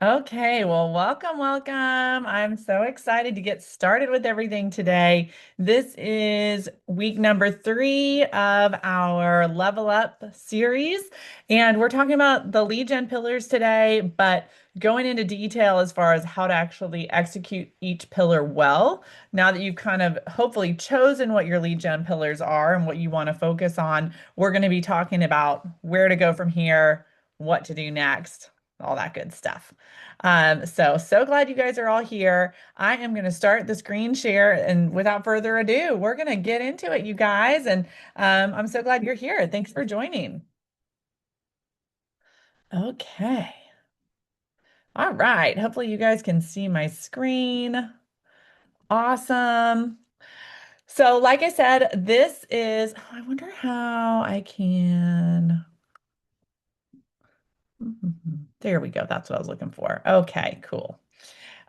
Okay, well, welcome. I'm so excited to get started with everything today. This is week number 3 of our Level Up series, and we're talking about the lead gen pillars today, but going into detail as far as how to actually execute each pillar well. Now that you've kind of hopefully chosen what your lead gen pillars are and what you want to focus on, we're going to be talking about where to go from here, what to do next, all that good stuff. So glad you guys are all here. I am going to start the screen share, and without further ado, we're going to get into it, you guys. And I'm so glad you're here. Thanks for joining. Okay. All right. Hopefully, you guys can see my screen. Awesome. So, like I said, this is, I wonder how I can. There we go. That's what I was looking for. Okay, cool.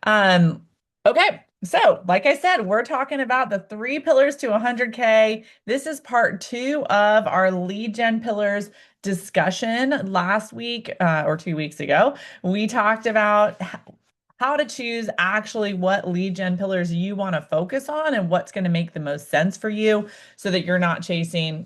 Um, okay. So, like I said, we're talking about the 3 pillars to 100K. This is part 2 of our lead gen pillars discussion last week or 2 weeks ago. We talked about how to choose actually what lead gen pillars you want to focus on and what's going to make the most sense for you so that you're not chasing,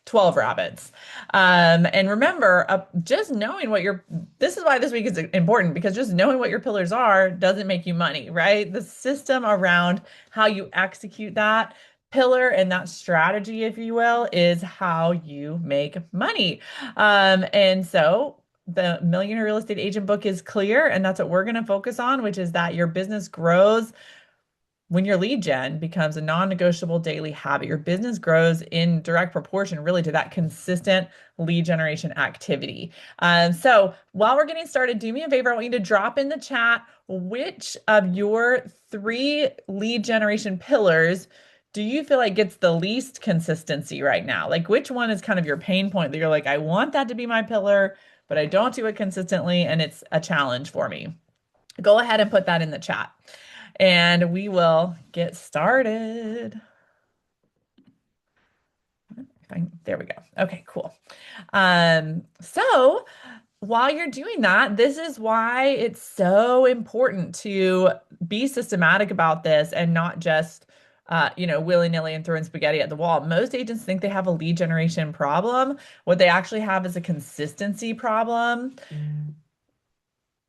12 rabbits. And remember, just knowing what your, this is why this week is important because just knowing what your pillars are doesn't make you money, right? The system around how you execute that pillar and that strategy, if you will, is how you make money. And so the Millionaire Real Estate Agent book is clear, and that's what we're going to focus on, which is that your business grows when your lead gen becomes a non-negotiable daily habit. Your business grows in direct proportion, really, to that consistent lead generation activity. So while we're getting started, do me a favor. I want you to drop in the chat which of your 3 lead generation pillars do you feel like gets the least consistency right now? Like, which one is kind of your pain point that you're like, I want that to be my pillar, but I don't do it consistently, and it's a challenge for me. Go ahead and put that in the chat and we will get started. There we go. Okay, cool. So while you're doing that, this is why it's so important to be systematic about this and not just willy-nilly and throwing spaghetti at the wall. Most agents think they have a lead generation problem. What they actually have is a consistency problem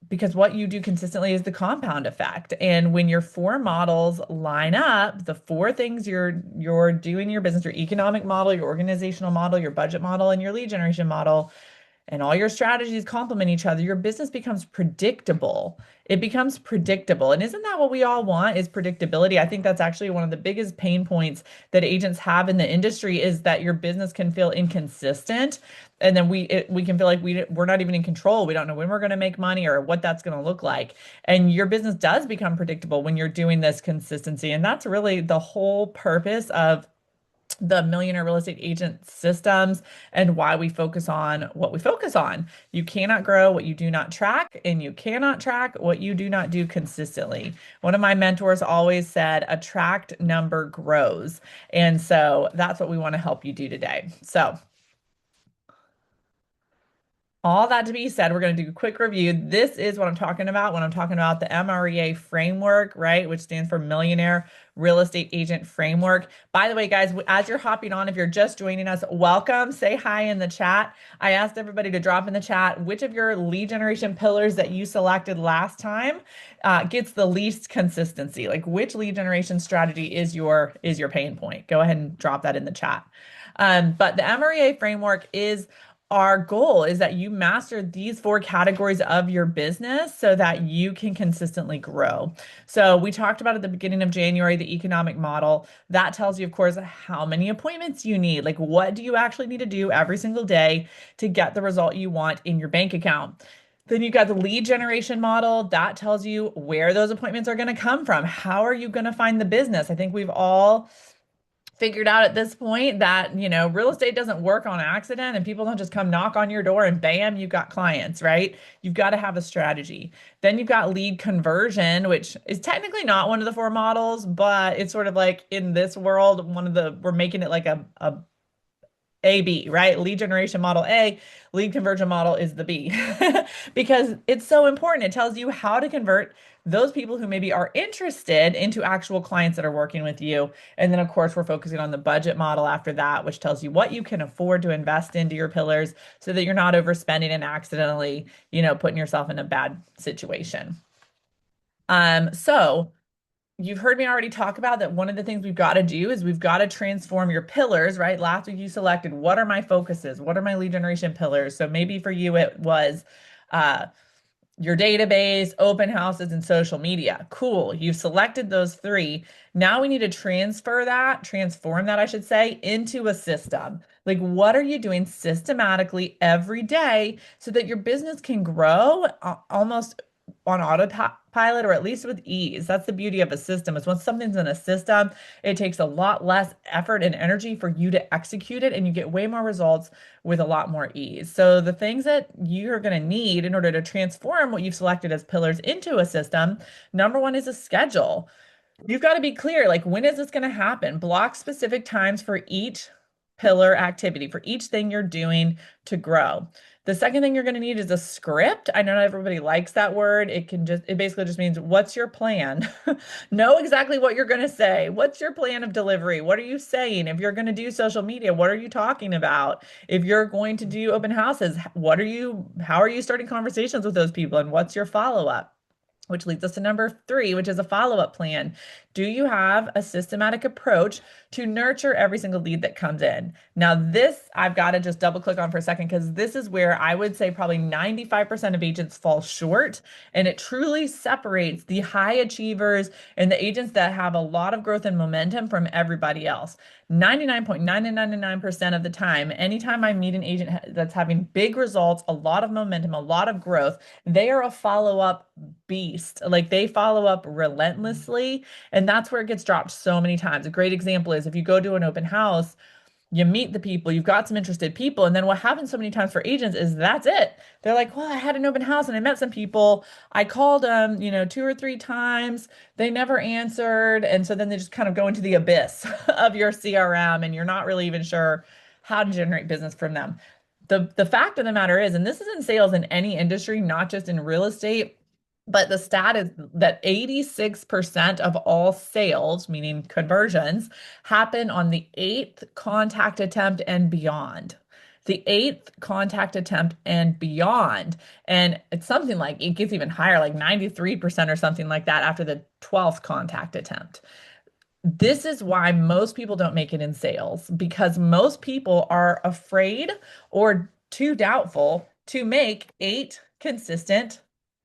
because what you do consistently is the compound effect. And when your 4 models line up, the 4 things you're doing in your business, your economic model, your organizational model, your budget model, and your lead generation model, and all your strategies complement each other, your business becomes predictable. It becomes predictable. And isn't that what we all want is predictability? I think that's actually one of the biggest pain points that agents have in the industry is that your business can feel inconsistent. And then we can feel like we're not even in control. We don't know when we're going to make money or what that's going to look like. And your business does become predictable when you're doing this consistency. And that's really the whole purpose of the Millionaire Real Estate Agent systems and why we focus on what we focus on. You cannot grow what you do not track, and you cannot track what you do not do consistently. One of my mentors always said, attract number grows. And so that's what we want to help you do today. So all that to be said, we're going to do a quick review. This is what I'm talking about when I'm talking about the MREA framework, right? Which stands for Millionaire Real Estate Agent Framework. By the way, guys, as you're hopping on, if you're just joining us, welcome. Say hi in the chat. I asked everybody to drop in the chat which of your lead generation pillars that you selected last time gets the least consistency. Like which lead generation strategy is your pain point? Go ahead and drop that in the chat. But the MREA framework is our goal is that you master these 4 categories of your business so that you can consistently grow. So we talked about at the beginning of January, the economic model. That tells you, of course, how many appointments you need. Like what do you actually need to do every single day to get the result you want in your bank account? Then you've got the lead generation model. That tells you where those appointments are going to come from. How are you going to find the business? I think we've all figured out at this point that, real estate doesn't work on accident and people don't just come knock on your door and bam, you've got clients, right? You've got to have a strategy. Then you've got lead conversion, which is technically not one of the 4 models, but it's sort of like in this world, we're making it like a AB, right? Lead generation model A, lead conversion model is the B because it's so important. It tells you how to convert those people who maybe are interested into actual clients that are working with you. And then, of course, we're focusing on the budget model after that, which tells you what you can afford to invest into your pillars so that you're not overspending and accidentally, putting yourself in a bad situation. So you've heard me already talk about that one of the things we've got to do is we've got to transform your pillars, right? Last week you selected what are my focuses? What are my lead generation pillars? So maybe for you it was uh, your database, open houses, and social media. Cool. You've selected those three. Now we need to transform that, I should say, into a system. Like, what are you doing systematically every day so that your business can grow almost on autopilot or at least with ease? That's the beauty of a system is when something's in a system, it takes a lot less effort and energy for you to execute it, and you get way more results with a lot more ease. So the things that you're going to need in order to transform what you've selected as pillars into a system, number one is a schedule. You've got to be clear, like when is this going to happen? Block specific times for each pillar activity, for each thing you're doing to grow. The second thing you're going to need is a script. I know not everybody likes that word. It basically just means what's your plan? Know exactly what you're going to say. What's your plan of delivery? What are you saying? If you're going to do social media, what are you talking about? If you're going to do open houses, how are you starting conversations with those people and what's your follow-up? Which leads us to number three, which is a follow-up plan. Do you have a systematic approach to nurture every single lead that comes in? Now, this I've got to just double click on for a second because this is where I would say probably 95% of agents fall short. And it truly separates the high achievers and the agents that have a lot of growth and momentum from everybody else. 99.999% of the time, anytime I meet an agent that's having big results, a lot of momentum, a lot of growth, they are a follow-up beast. Like they follow up relentlessly. And that's where it gets dropped so many times. A great example is if you go to an open house, you meet the people, you've got some interested people. And then what happens so many times for agents is that's it. They're like, well, I had an open house and I met some people. I called them, two or three times. They never answered. And so then they just kind of go into the abyss of your CRM and you're not really even sure how to generate business from them. The fact of the matter is, and this is in sales in any industry, not just in real estate, but the stat is that 86% of all sales, meaning conversions, happen on the eighth contact attempt and beyond. The eighth contact attempt and beyond. And it's something like it gets even higher, like 93% or something like that after the 12th contact attempt. This is why most people don't make it in sales because most people are afraid or too doubtful to make eight consistent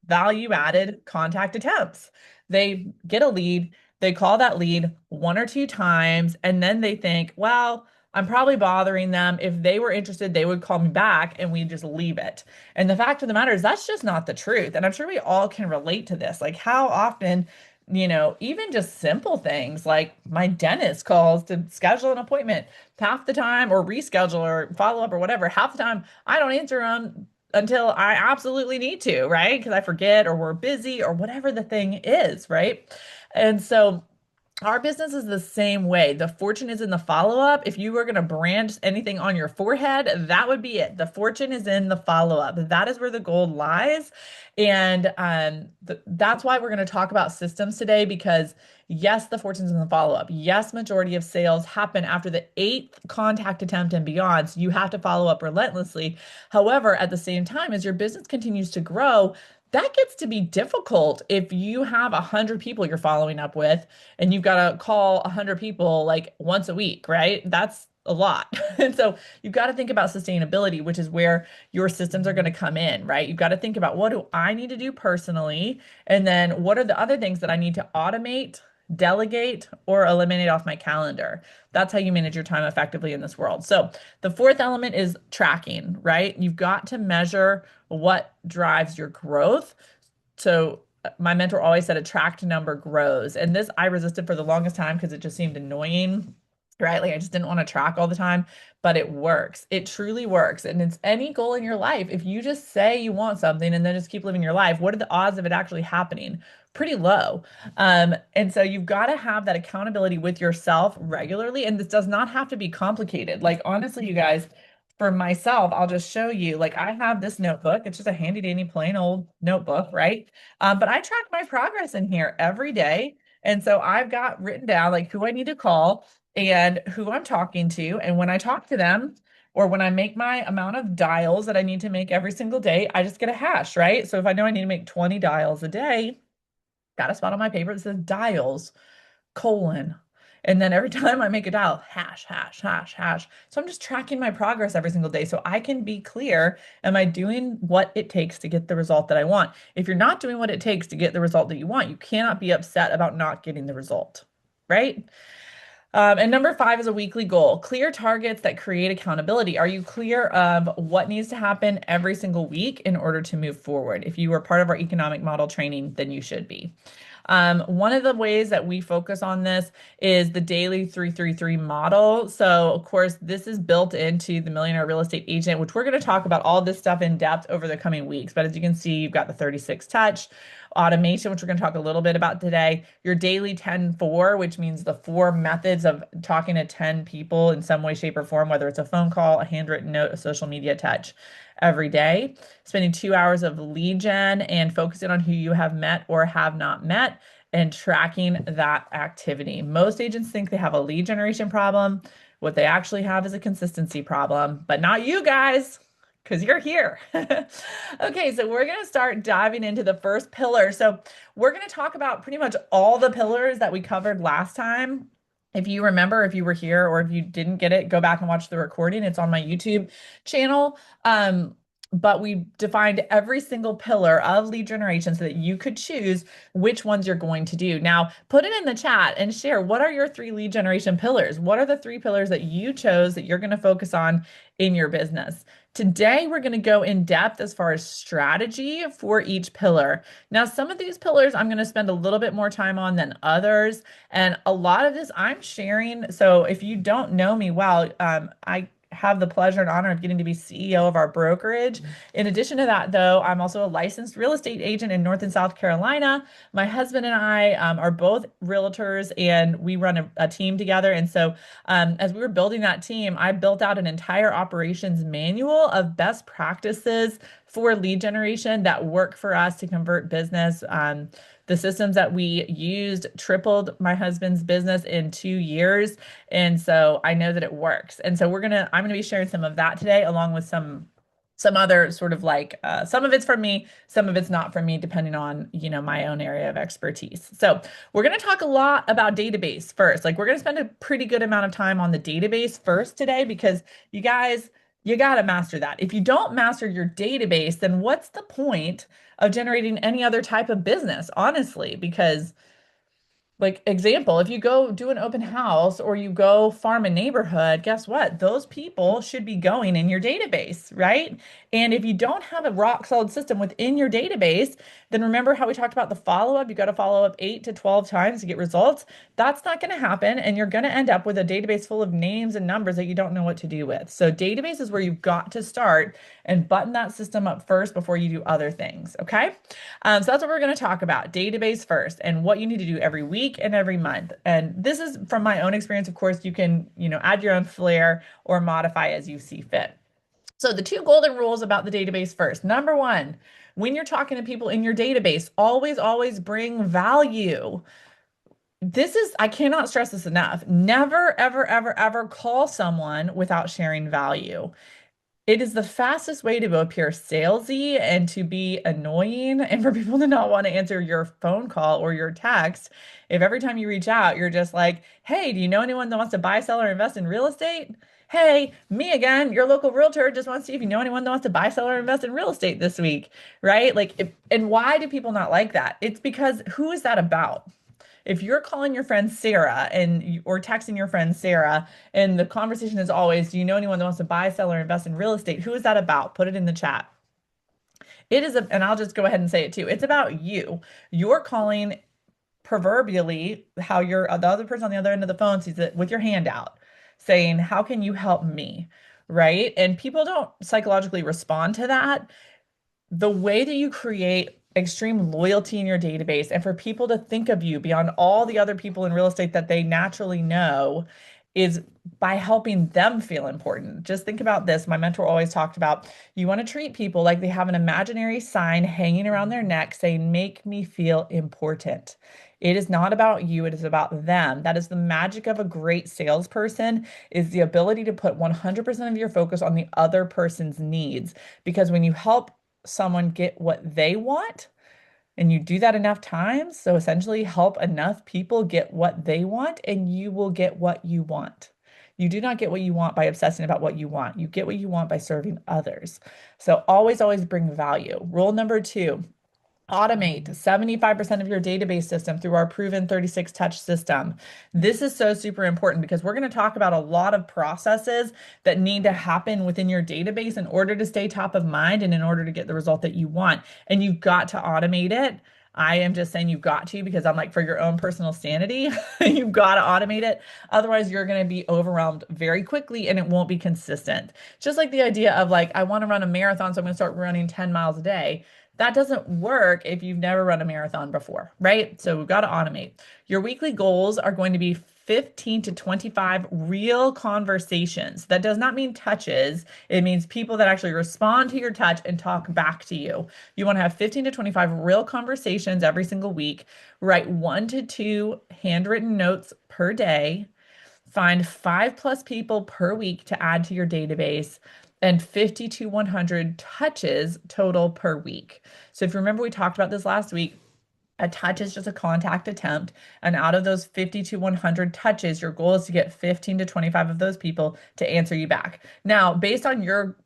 value added contact attempts. They get a lead, they call that lead one or two times, and then they think, well, I'm probably bothering them. If they were interested, they would call me back and we just leave it. And the fact of the matter is, that's just not the truth. And I'm sure we all can relate to this. Like, how often even just simple things like my dentist calls to schedule an appointment half the time or reschedule or follow up or whatever. Half the time I don't answer them until I absolutely need to, right? Because I forget or we're busy or whatever the thing is, right? And so our business is the same way. The fortune is in the follow-up. If you were going to brand anything on your forehead, that would be it. The fortune is in the follow-up. That is where the gold lies. And that's why we're going to talk about systems today because yes, the fortune's in the follow-up. Yes, majority of sales happen after the eighth contact attempt and beyond. So you have to follow up relentlessly. However, at the same time, as your business continues to grow, that gets to be difficult if you have 100 people you're following up with and you've got to call 100 people like once a week, right? That's a lot. And so you've got to think about sustainability, which is where your systems are going to come in, right? You've got to think about what do I need to do personally? And then what are the other things that I need to automate, delegate, or eliminate off my calendar? That's how you manage your time effectively in this world. So the fourth element is tracking, right? You've got to measure what drives your growth. So my mentor always said a tracked number grows. And this I resisted for the longest time because it just seemed annoying. right? Like I just didn't want to track all the time, but it works. It truly works. And it's any goal in your life. If you just say you want something and then just keep living your life, what are the odds of it actually happening? Pretty low. And so you've got to have that accountability with yourself regularly. And this does not have to be complicated. Like honestly, you guys, for myself, I'll just show you. Like I have this notebook. It's just a handy dandy plain old notebook, right? But I track my progress in here every day. And so I've got written down like who I need to call and who I'm talking to. And when I talk to them, or when I make my amount of dials that I need to make every single day, I just get a hash, right? So if I know I need to make 20 dials a day, got a spot on my paper that says dials, colon. And then every time I make a dial, hash, hash, hash, hash. So I'm just tracking my progress every single day so I can be clear, am I doing what it takes to get the result that I want? If you're not doing what it takes to get the result that you want, you cannot be upset about not getting the result, right? And number five is a weekly goal. Clear targets that create accountability. Are you clear of what needs to happen every single week in order to move forward? If you were part of our economic model training, then you should be. One of the ways that we focus on this is the daily 333 model. So, of course, this is built into the Millionaire Real Estate Agent, which we're going to talk about all this stuff in depth over the coming weeks. But as you can see, you've got the 36 touch automation, which we're going to talk a little bit about today, your daily 10-4, which means the four methods of talking to 10 people in some way, shape, or form, whether it's a phone call, a handwritten note, a social media touch every day, spending 2 hours of lead gen and focusing on who you have met or have not met and tracking that activity. Most agents think they have a lead generation problem. What they actually have is a consistency problem, but not you guys, because you're here. Okay, so we're going to start diving into the first pillar. So we're going to talk about pretty much all the pillars that we covered last time. If you remember, if you were here or if you didn't get it, go back and watch the recording. It's on my YouTube channel. But we defined every single pillar of lead generation so that you could choose which ones you're going to do. Now, put it in the chat and share what are your three lead generation pillars? What are the three pillars that you chose that you're going to focus on in your business? Today, we're going to go in depth as far as strategy for each pillar. Now, some of these pillars I'm going to spend a little bit more time on than others. And a lot of this I'm sharing. So if you don't know me well, I have the pleasure and honor of getting to be CEO of our brokerage. In addition to that, though, I'm also a licensed real estate agent in North and South Carolina. My husband and I are both realtors and we run a team together. And so as we were building that team, I built out an entire operations manual of best practices for lead generation that work for us to convert business. The systems that we used tripled my husband's business in 2 years. And so I know that it works. And so I'm gonna be sharing some of that today, along with some other sort of like some of it's from me, some of it's not from me, depending on, my own area of expertise. So we're going to talk a lot about database first. Like we're going to spend a pretty good amount of time on the database first today, because you guys, you got to master that. If you don't master your database, then what's the point of generating any other type of business, honestly? Because like example, if you go do an open house or you go farm a neighborhood, guess what? Those people should be going in your database, right? And if you don't have a rock solid system within your database, then remember how we talked about the follow-up? You got to follow up 8 to 12 times to get results. That's not going to happen. And you're going to end up with a database full of names and numbers that you don't know what to do with. So database is where you've got to start and button that system up first before you do other things. Okay. So that's what we're going to talk about, database first, and what you need to do every week and every month. And this is from my own experience. Of course, you can, add your own flair or modify as you see fit. So the two golden rules about the database first. Number one, when you're talking to people in your database, always, always bring value. I cannot stress this enough. Never, ever, ever, ever call someone without sharing value. It is the fastest way to appear salesy and to be annoying and for people to not want to answer your phone call or your text. If every time you reach out, you're just like, hey, do you know anyone that wants to buy, sell, or invest in real estate? Hey, me again, your local realtor just wants to see if you know anyone that wants to buy, sell, or invest in real estate this week, right? And why do people not like that? It's because who is that about? If you're calling your friend Sarah or texting your friend Sarah, and the conversation is always, do you know anyone that wants to buy, sell, or invest in real estate? Who is that about? Put it in the chat. And I'll just go ahead and say it too. It's about you. You're calling proverbially how the other person on the other end of the phone sees it with your hand out. saying, how can you help me? Right? And people don't psychologically respond to that. The way that you create extreme loyalty in your database and for people to think of you beyond all the other people in real estate that they naturally know is by helping them feel important. Just think about this. My mentor always talked about you want to treat people like they have an imaginary sign hanging around their neck saying, "Make me feel important." It is not about you, it is about them. That is the magic of a great salesperson is the ability to put 100% of your focus on the other person's needs. Because when you help someone get what they want, and you do that enough times, so essentially help enough people get what they want, and you will get what you want. You do not get what you want by obsessing about what you want. You get what you want by serving others. So always, always bring value. Rule number two, automate 75% of your database system through our proven 36 touch system. This is so super important because we're going to talk about a lot of processes that need to happen within your database in order to stay top of mind and in order to get the result that you want. And you've got to automate it. I am just saying you've got to because I'm like, for your own personal sanity, you've got to automate it. Otherwise, you're going to be overwhelmed very quickly and it won't be consistent. Just like the idea of like, I want to run a marathon, so I'm going to start running 10 miles a day. That doesn't work if you've never run a marathon before, right? So we've got to automate. Your weekly goals are going to be 15 to 25 real conversations. That does not mean touches. It means people that actually respond to your touch and talk back to you. You want to have 15 to 25 real conversations every single week. Write 1 to 2 handwritten notes per day. Find 5+ people per week to add to your database and 50 to 100 touches total per week. So if you remember, we talked about this last week. A touch is just a contact attempt. And out of those 50 to 100 touches, your goal is to get 15 to 25 of those people to answer you back. Now, based on your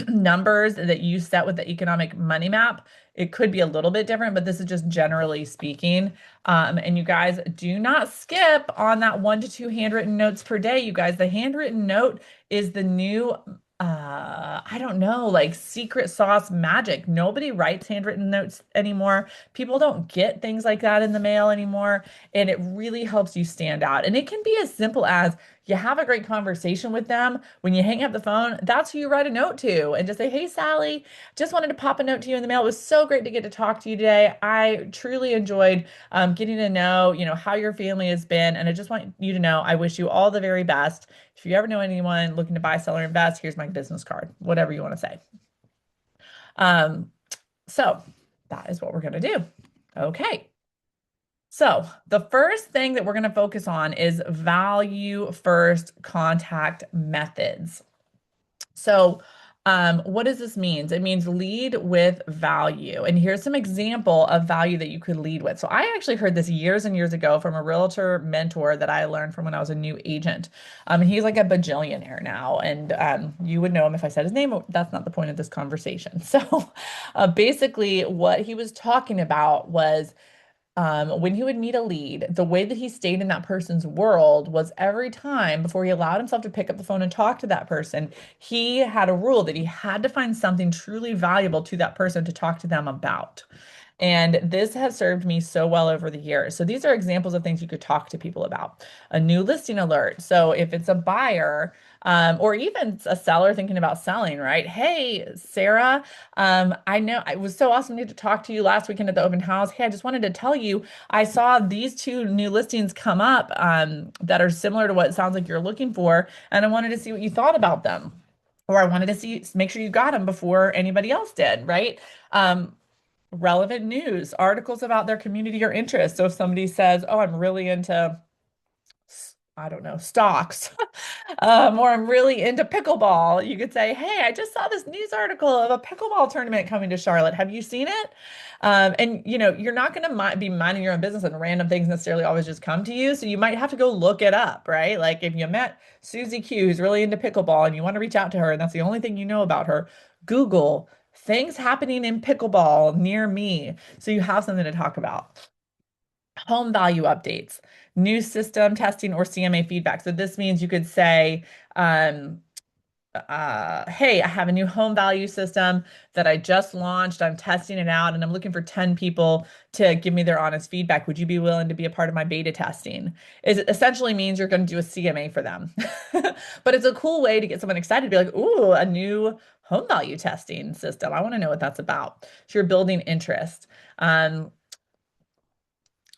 numbers that you set with the economic money map, it could be a little bit different, but this is just generally speaking. And you guys do not skip on that 1 to 2 handwritten notes per day. You guys, the handwritten note is the new I don't know, like secret sauce magic. Nobody writes handwritten notes anymore. People don't get things like that in the mail anymore. And it really helps you stand out. And it can be as simple as you have a great conversation with them. When you hang up the phone, that's who you write a note to and just say, "Hey, Sally, just wanted to pop a note to you in the mail. It was so great to get to talk to you today. I truly enjoyed getting to know, how your family has been. And I just want you to know, I wish you all the very best. If you ever know anyone looking to buy, sell, or invest, here's my business card," whatever you want to say. Um, so that is what we're going to do. Okay. So the first thing that we're going to focus on is value first contact methods. So what does this mean? It means lead with value. And here's some example of value that you could lead with. So I actually heard this years and years ago from a realtor mentor that I learned from when I was a new agent. He's like a bajillionaire now, and you would know him if I said his name. But that's not the point of this conversation. So basically, what he was talking about was when he would meet a lead, the way that he stayed in that person's world was every time before he allowed himself to pick up the phone and talk to that person, he had a rule that he had to find something truly valuable to that person to talk to them about. And this has served me so well over the years. So these are examples of things you could talk to people about. A new listing alert. So if it's a buyer, or even a seller thinking about selling, right? "Hey, Sarah, I know it was so awesome to get to talk to you last weekend at the open house. Hey, I just wanted to tell you, I saw these 2 new listings come up that are similar to what it sounds like you're looking for, and I wanted to see what you thought about them. Or I wanted to make sure you got them before anybody else did," right? Relevant news, articles about their community or interest. So if somebody says, "Oh, I'm really into, I don't know, stocks," or "I'm really into pickleball," you could say, "Hey, I just saw this news article of a pickleball tournament coming to Charlotte. Have you seen it?" And you're not going to be minding your own business and random things necessarily always just come to you. So you might have to go look it up, right? Like if you met Susie Q, who's really into pickleball, and you want to reach out to her, and that's the only thing you know about her, Google things happening in pickleball near me. So you have something to talk about. Home value updates, new system testing, or CMA feedback. So this means you could say, hey, I have a new home value system that I just launched. I'm testing it out and I'm looking for 10 people to give me their honest feedback. Would you be willing to be a part of my beta testing? It essentially means you're going to do a CMA for them. But it's a cool way to get someone excited to be like, ooh, a new home value testing system. I want to know what that's about. So you're building interest. Um,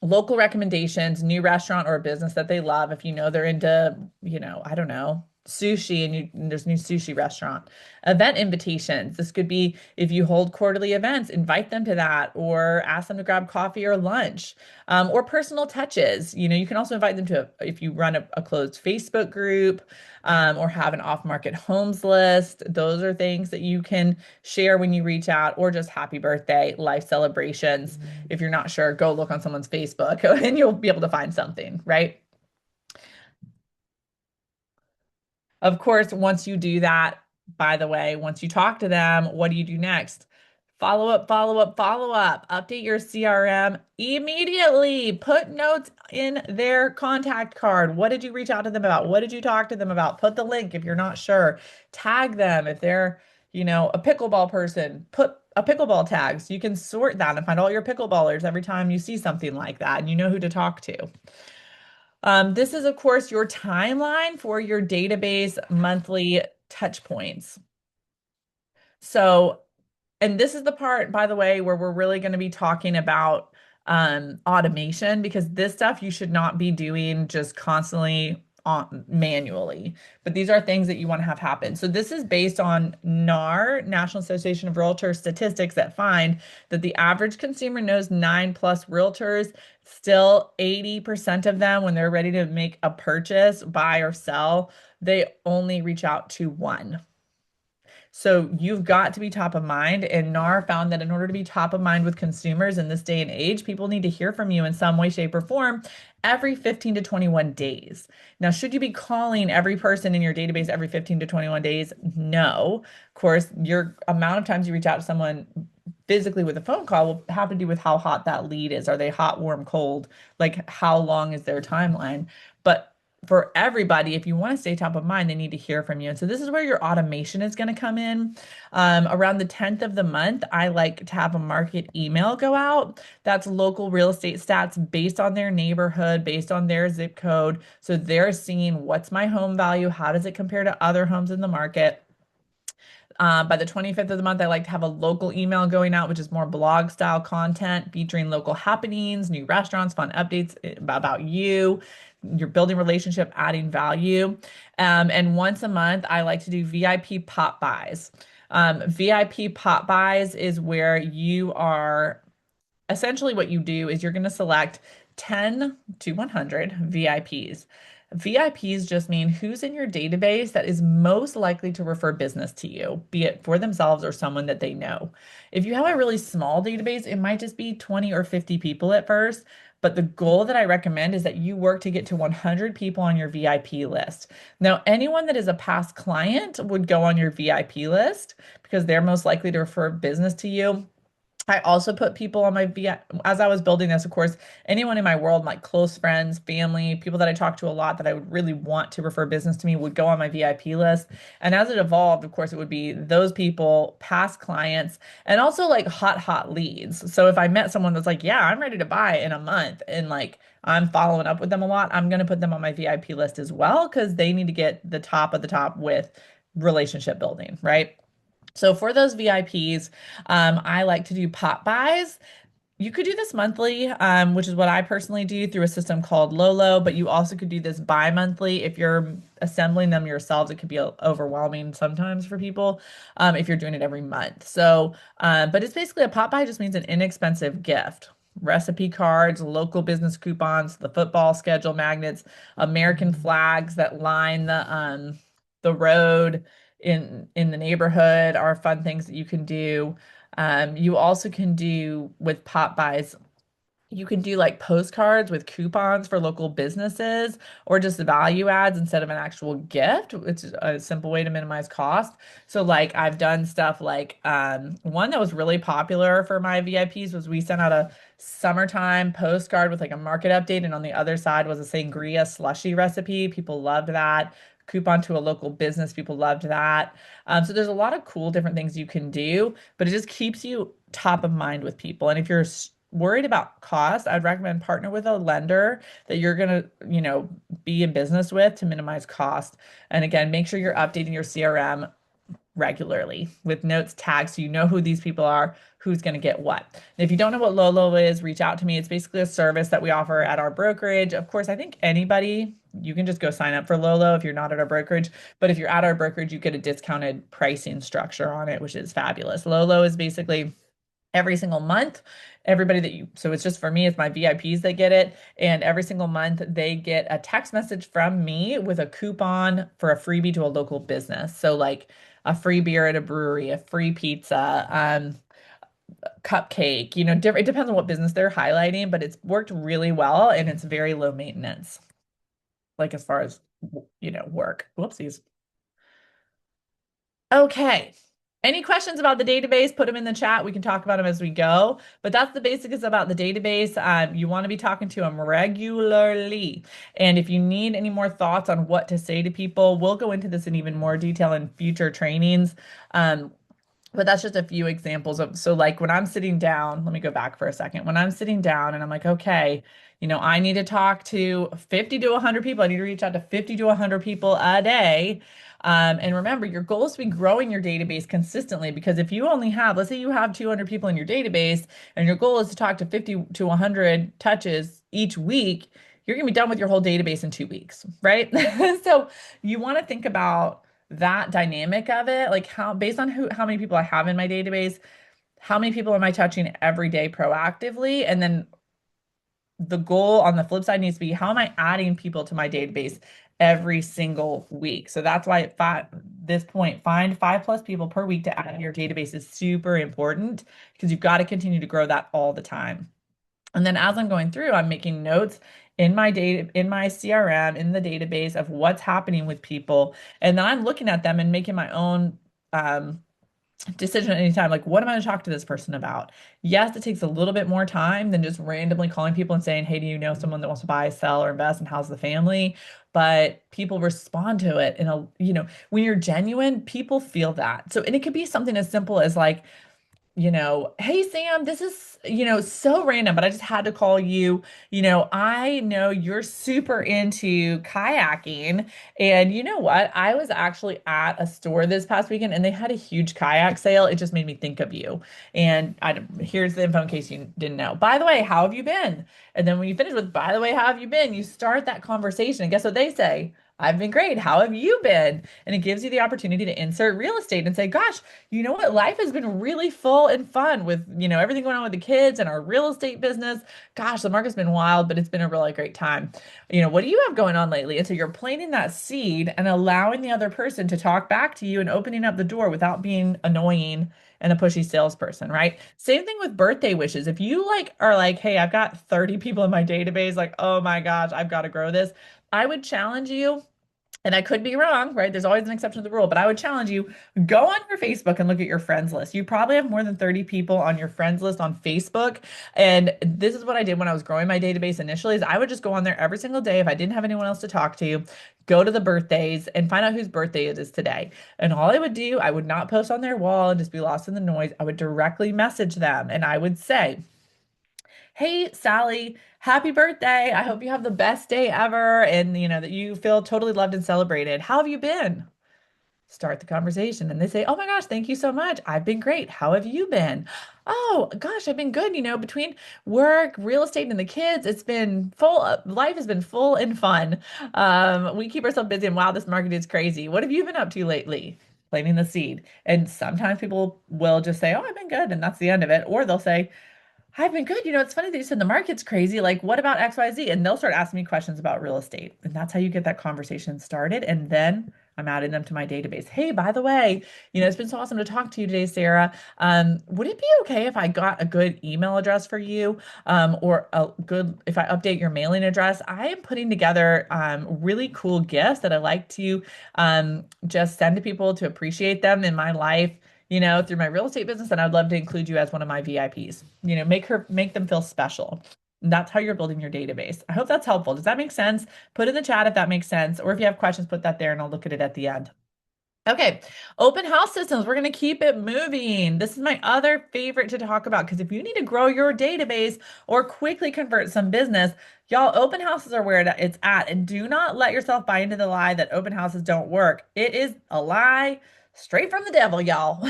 Local recommendations, new restaurant or a business that they love. If you know they're into, I don't know, sushi and there's new sushi restaurant. Event invitations. This could be if you hold quarterly events, invite them to that or ask them to grab coffee or lunch. Or personal touches. You can also invite them to if you run a closed Facebook group, or have an off-market homes list. Those are things that you can share when you reach out, or just happy birthday, life celebrations. If you're not sure, go look on someone's Facebook and you'll be able to find something, right? Of course, once you do that, by the way, once you talk to them, what do you do next? Follow up, follow up, follow up. Update your CRM immediately. Put notes in their contact card. What did you reach out to them about? What did you talk to them about? Put the link if you're not sure. Tag them if they're, a pickleball person. Put a pickleball tag so you can sort that and find all your pickleballers every time you see something like that and you know who to talk to. This is, of course, your timeline for your database monthly touch points. So, and this is the part, by the way, where we're really going to be talking about automation, because this stuff you should not be doing just constantly manually. But these are things that you want to have happen. So this is based on NAR, National Association of Realtors statistics, that find that the average consumer knows 9+ realtors. Still, 80% of them, when they're ready to make a purchase, buy or sell, they only reach out to one. So you've got to be top of mind. And NAR found that in order to be top of mind with consumers in this day and age, people need to hear from you in some way, shape, or form every 15 to 21 days. Now, should you be calling every person in your database every 15 to 21 days? No. Of course, your amount of times you reach out to someone physically with a phone call will have to do with how hot that lead is. Are they hot, warm, cold? Like, how long is their timeline? But for everybody, if you want to stay top of mind, they need to hear from you. And so this is where your automation is going to come in. Around the 10th of the month, I like to have a market email go out. That's local real estate stats based on their neighborhood, based on their zip code. So they're seeing what's my home value, how does it compare to other homes in the market. By the 25th of the month, I like to have a local email going out, which is more blog style content featuring local happenings, new restaurants, fun updates about you. You're building relationship, adding value. And once a month, I like to do VIP pop buys. VIP pop buys is where you are essentially what you do is you're going to select 10 to 100 VIPs. VIPs just mean who's in your database that is most likely to refer business to you, be it for themselves or someone that they know. If you have a really small database, it might just be 20 or 50 people at first. But the goal that I recommend is that you work to get to 100 people on your VIP list. Now, anyone that is a past client would go on your VIP list because they're most likely to refer business to you. I also put people on my VI as I was building this, of course, anyone in my world, like close friends, family, people that I talk to a lot that I would really want to refer business to me would go on my VIP list. And as it evolved, of course, it would be those people, past clients, and also like hot leads. So if I met someone that's like, yeah, I'm ready to buy in a month and like I'm following up with them a lot, I'm going to put them on my VIP list as well because they need to get the top of the top with relationship building, right? So for those VIPs, I like to do pop buys. You could do this monthly, which is what I personally do through a system called Lolo, but you also could do this bi-monthly. If you're assembling them yourselves, it could be overwhelming sometimes for people, if you're doing it every month. So, but it's basically a pop buy just means an inexpensive gift. Recipe cards, local business coupons, the football schedule magnets, American flags that line the road in the neighborhood are fun things that you can do. You also can do with pop buys, you can do like postcards with coupons for local businesses or just value adds instead of an actual gift, which is a simple way to minimize cost. So like I've done stuff like one that was really popular for my VIPs was we sent out a summertime postcard with like a market update. And on the other side was a sangria slushy recipe. People loved that. Coupon to a local business. People loved that. So there's a lot of cool different things you can do, but it just keeps you top of mind with people. And if you're worried about cost, I'd recommend partner with a lender that you're going to, be in business with to minimize cost. And again, make sure you're updating your CRM regularly with notes tags so you know who these people are, who's going to get what. And if you don't know what Lolo is, reach out to me. It's basically a service that we offer at our brokerage. Of course, I think anybody, you can just go sign up for Lolo if you're not at our brokerage. But if you're at our brokerage, you get a discounted pricing structure on it, which is fabulous. Lolo is basically every single month, everybody that you, so it's just for me, it's my VIPs that get it. And every single month they get a text message from me with a coupon for a freebie to a local business. So like a free beer at a brewery, a free pizza, cupcake, different, it depends on what business they're highlighting, but it's worked really well and it's very low maintenance, like as far as, work. Whoopsies. Okay. Any questions about the database, put them in the chat. We can talk about them as we go. But that's the basics about the database. You want to be talking to them regularly. And if you need any more thoughts on what to say to people, we'll go into this in even more detail in future trainings. But that's just a few examples of, so like when I'm sitting down, let me go back for a second. When I'm sitting down and I'm like, okay, I need to talk to 50 to 100 people. I need to reach out to 50 to 100 people a day. And remember, your goal is to be growing your database consistently because if you only have, let's say you have 200 people in your database and your goal is to talk to 50 to 100 touches each week, you're going to be done with your whole database in 2 weeks, right? So you want to think about that dynamic of it, like how, based on how many people I have in my database, how many people am I touching every day proactively? And then the goal on the flip side needs to be how am I adding people to my database every single week? So that's why at this point, find 5+ people per week to add to your database is super important because you've got to continue to grow that all the time. And then as I'm going through, I'm making notes in my data, in my CRM, in the database of what's happening with people. And then I'm looking at them and making my own decision at any time. Like, what am I going to talk to this person about? Yes, it takes a little bit more time than just randomly calling people and saying, hey, do you know someone that wants to buy, sell, or invest? And how's the family? But people respond to it. And, when you're genuine, people feel that. So, and it could be something as simple as like, hey Sam, this is, so random, but I just had to call you. I know you're super into kayaking. And you know what? I was actually at a store this past weekend and they had a huge kayak sale. It just made me think of you. And here's the info in case you didn't know. By the way, how have you been? And then when you finish with, by the way, how have you been? You start that conversation. And guess what they say? I've been great. How have you been? And it gives you the opportunity to insert real estate and say, gosh, you know what? Life has been really full and fun with, everything going on with the kids and our real estate business. Gosh, the market's been wild, but it's been a really great time. What do you have going on lately? And so you're planting that seed and allowing the other person to talk back to you and opening up the door without being annoying and a pushy salesperson, right? Same thing with birthday wishes. If you are like, hey, I've got 30 people in my database, like, oh my gosh, I've got to grow this. I would challenge you, and I could be wrong, right? There's always an exception to the rule, but I would challenge you, go on your Facebook and look at your friends list. You probably have more than 30 people on your friends list on Facebook. And this is what I did when I was growing my database initially is I would just go on there every single day if I didn't have anyone else to talk to, go to the birthdays and find out whose birthday it is today. And all I would do, I would not post on their wall and just be lost in the noise. I would directly message them and I would say, hey, Sally, happy birthday. I hope you have the best day ever and that you feel totally loved and celebrated. How have you been? Start the conversation and they say, oh my gosh, thank you so much. I've been great. How have you been? Oh gosh, I've been good. Between work, real estate, and the kids, it's been full. Life has been full and fun. We keep ourselves busy and wow, this market is crazy. What have you been up to lately? Planting the seed. And sometimes people will just say, oh, I've been good. And that's the end of it. Or they'll say, I've been good. It's funny that you said the market's crazy. Like, what about XYZ? And they'll start asking me questions about real estate. And that's how you get that conversation started. And then I'm adding them to my database. Hey, by the way, it's been so awesome to talk to you today, Sarah. Would it be okay if I got a good email address for you? Or if I update your mailing address? I am putting together really cool gifts that I like to just send to people to appreciate them in my life. through my real estate business, and I'd love to include you as one of my VIPs. Make them feel special. And that's how you're building your database. I hope that's helpful. Does that make sense? Put in the chat if that makes sense, or if you have questions, put that there and I'll look at it at the end. Okay, open house systems. We're going to keep it moving. This is my other favorite to talk about because if you need to grow your database or quickly convert some business, y'all, open houses are where it's at. And do not let yourself buy into the lie that open houses don't work. It is a lie straight from the devil, y'all.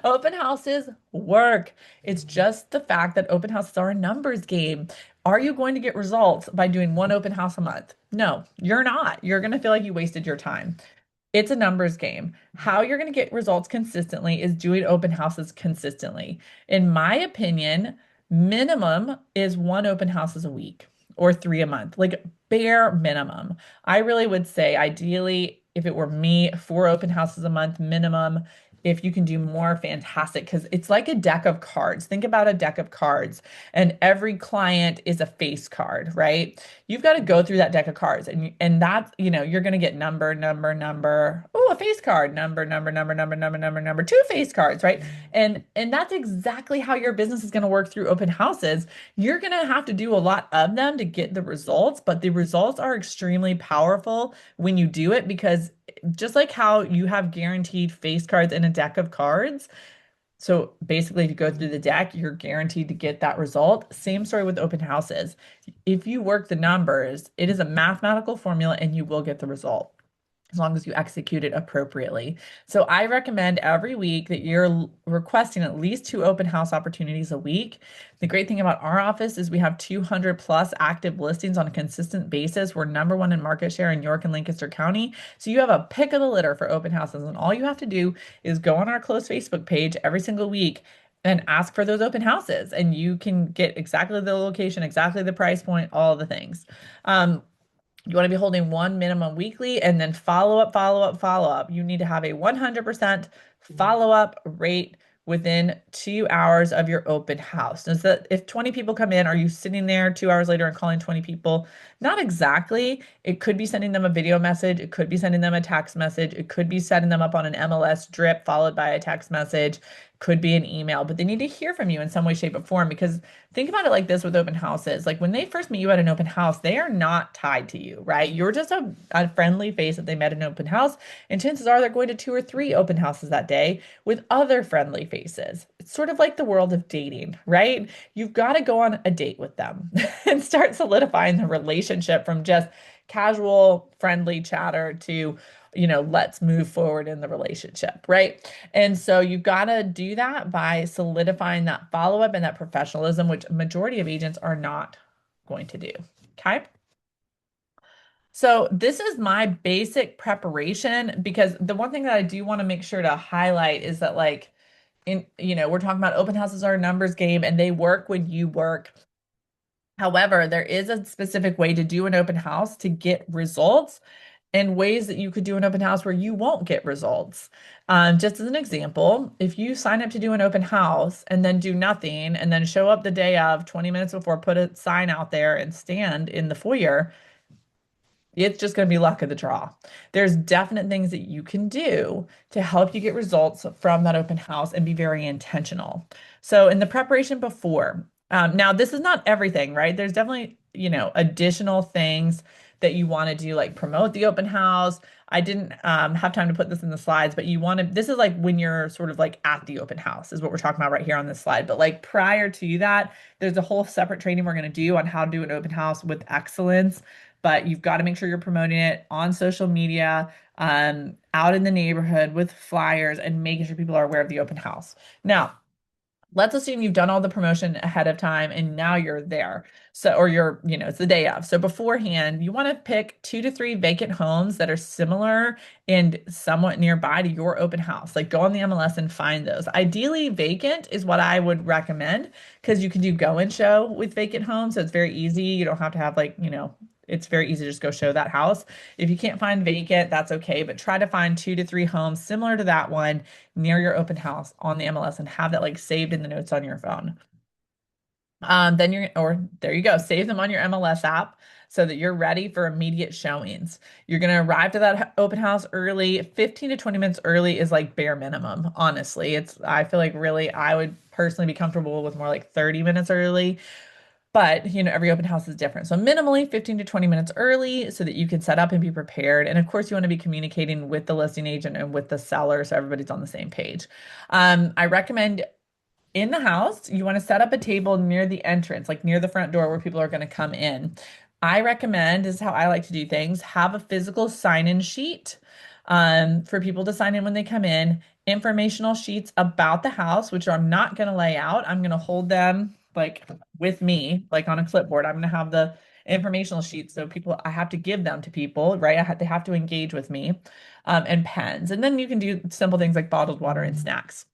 Open houses work. It's just the fact that open houses are a numbers game. Are you going to get results by doing one open house a month? No, you're not. You're going to feel like you wasted your time. It's a numbers game. How you're going to get results consistently is doing open houses consistently. In my opinion, minimum is one open houses a week or three a month, like bare minimum. I really would say ideally, if it were me, four open houses a month minimum. If you can do more, fantastic, because it's like a deck of cards. Think about a deck of cards, and every client is a face card, right? You've got to go through that deck of cards, and that's, you're going to get number. Oh, a face card, number, two face cards, right? And that's exactly how your business is going to work through open houses. You're going to have to do a lot of them to get the results, but the results are extremely powerful when you do it, because just like how you have guaranteed face cards in a deck of cards. So basically, if you go through the deck, you're guaranteed to get that result. Same story with open houses. If you work the numbers, it is a mathematical formula and you will get the result as long as you execute it appropriately. So I recommend every week that you're requesting at least 2 open house opportunities a week. The great thing about our office is we have 200 plus active listings on a consistent basis. We're #1 in market share in York and Lancaster County. So you have a pick of the litter for open houses. And all you have to do is go on our closed Facebook page every single week and ask for those open houses. And you can get exactly the location, exactly the price point, all the things. You want to be holding one minimum weekly and then follow up. You need to have a 100% follow up rate within 2 hours of your open house. Is that if 20 people come in, are you sitting there 2 hours later and calling 20 people? Not exactly. It could be sending them a video message. It could be sending them a text message. It could be setting them up on an MLS drip followed by a text message. Could be an email, but they need to hear from you in some way, shape, or form. Because think about it like this with open houses. Like when they first meet you at an open house, they are not tied to you, right? You're just a friendly face that they met at an open house. And chances are they're going to 2 or 3 open houses that day with other friendly faces. It's sort of like the world of dating, right? You've got to go on a date with them and start solidifying the relationship from just casual, friendly chatter to let's move forward in the relationship, right? And so you've got to do that by solidifying that follow-up and that professionalism, which a majority of agents are not going to do. Okay. So this is my basic preparation, because the one thing that I do want to make sure to highlight is that we're talking about open houses are a numbers game and they work when you work. However, there is a specific way to do an open house to get results, and ways that you could do an open house where you won't get results. Just as an example, if you sign up to do an open house and then do nothing and then show up the day of 20 minutes before, put a sign out there and stand in the foyer, it's just going to be luck of the draw. There's definite things that you can do to help you get results from that open house and be very intentional. So in the preparation before, now this is not everything, right? There's definitely, additional things that you want to do, like promote the open house. I didn't have time to put this in the slides, but this is like when you're sort of like at the open house is what we're talking about right here on this slide. But like prior to that, there's a whole separate training we're going to do on how to do an open house with excellence. But you've got to make sure you're promoting it on social media, out in the neighborhood with flyers, and making sure people are aware of the open house. Now, let's assume you've done all the promotion ahead of time and now you're there. So, or it's the day of. So beforehand, you want to pick 2 to 3 vacant homes that are similar and somewhat nearby to your open house. Like go on the MLS and find those. Ideally, vacant is what I would recommend, because you can do go and show with vacant homes. So it's very easy. You don't have to have it's very easy to just go show that house. If you can't find vacant, that's okay, but try to find 2 to 3 homes similar to that one near your open house on the MLS and have that like saved in the notes on your phone. There you go. Save them on your MLS app. so that you're ready for immediate showings. You're going to arrive to that open house early. 15 to 20 minutes early is like bare minimum, honestly. I feel like really, I would personally be comfortable with more like 30 minutes early. But, every open house is different. So minimally 15 to 20 minutes early so that you can set up and be prepared. And of course, you want to be communicating with the listing agent and with the seller so everybody's on the same page. I recommend in the house, you want to set up a table near the entrance, like near the front door where people are going to come in. I recommend, this is how I like to do things, have a physical sign-in sheet for people to sign in when they come in, informational sheets about the house, which I'm not going to lay out. I'm going to hold them like with me, like on a clipboard. I'm going to have the informational sheets. So I have to give them to people, right? They have to engage with me, and pens. And then you can do simple things like bottled water and snacks.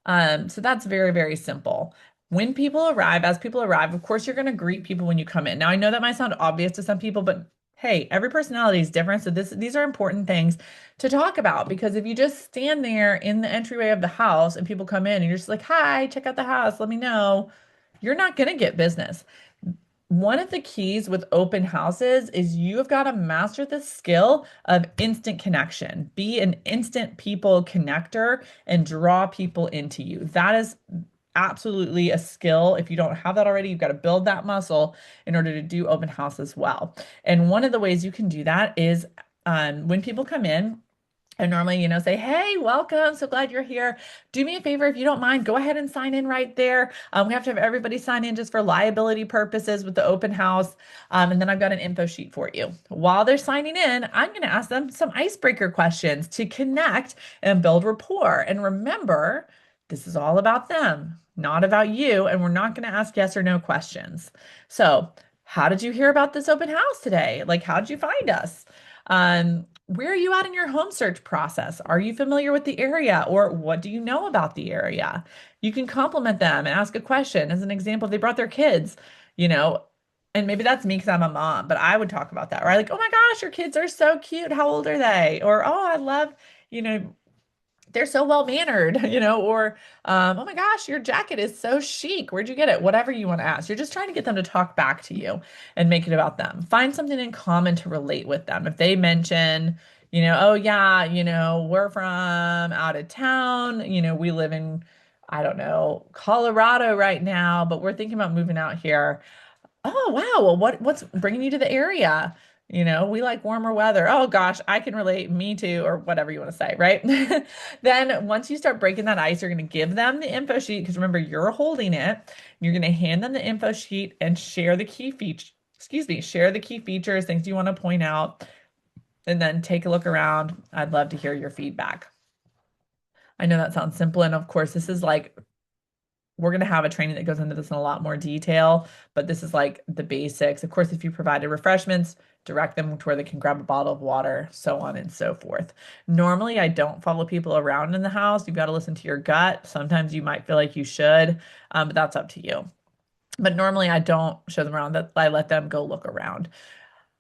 So that's very, very simple. As people arrive, of course, you're going to greet people when you come in. Now, I know that might sound obvious to some people, but hey, every personality is different. So these are important things to talk about because if you just stand there in the entryway of the house and people come in and you're just like, hi, check out the house, let me know, you're not going to get business. One of the keys with open houses is you have got to master the skill of instant connection. Be an instant people connector and draw people into you. That is absolutely a skill. If you don't have that already, you've got to build that muscle in order to do open house as well. And one of the ways you can do that is when people come in, I normally, say, hey, welcome. So glad you're here. Do me a favor, if you don't mind, go ahead and sign in right there. We have to have everybody sign in just for liability purposes with the open house. And then I've got an info sheet for you. While they're signing in, I'm going to ask them some icebreaker questions to connect and build rapport. And remember, this is all about them, not about you. And we're not going to ask yes or no questions. So, how did you hear about this open house today? Like, how did you find us? Where are you at in your home search process? Are you familiar with the area or what do you know about the area? You can compliment them and ask a question. As an example, if they brought their kids, you know, and maybe that's me because I'm a mom, but I would talk about that, right? Like, oh my gosh, your kids are so cute. How old are they? Or, oh, I love, you know, they're so well mannered, or oh my gosh, your jacket is so chic. Where'd you get it? Whatever you want to ask. You're just trying to get them to talk back to you and make it about them. Find something in common to relate with them. If they mention, oh yeah, we're from out of town, we live in, I don't know, Colorado right now, but we're thinking about moving out here. Oh, wow. Well, what's bringing you to the area? We like warmer weather. Oh gosh, I can relate. Me too, or whatever you want to say, right? Then once you start breaking that ice, you're going to give them the info sheet because remember, you're holding it. You're going to hand them the info sheet and share the key feature, excuse me, share the key features, things you want to point out, and then take a look around. I'd love to hear your feedback. I know that sounds simple, and of course, this is like we're going to have a training that goes into this in a lot more detail, but this is like the basics. Of course, if you provided refreshments, direct them to where they can grab a bottle of water, so on and so forth. Normally, I don't follow people around in the house. You've got to listen to your gut. Sometimes you might feel like you should, but that's up to you. But normally, I don't show them around. That I let them go look around.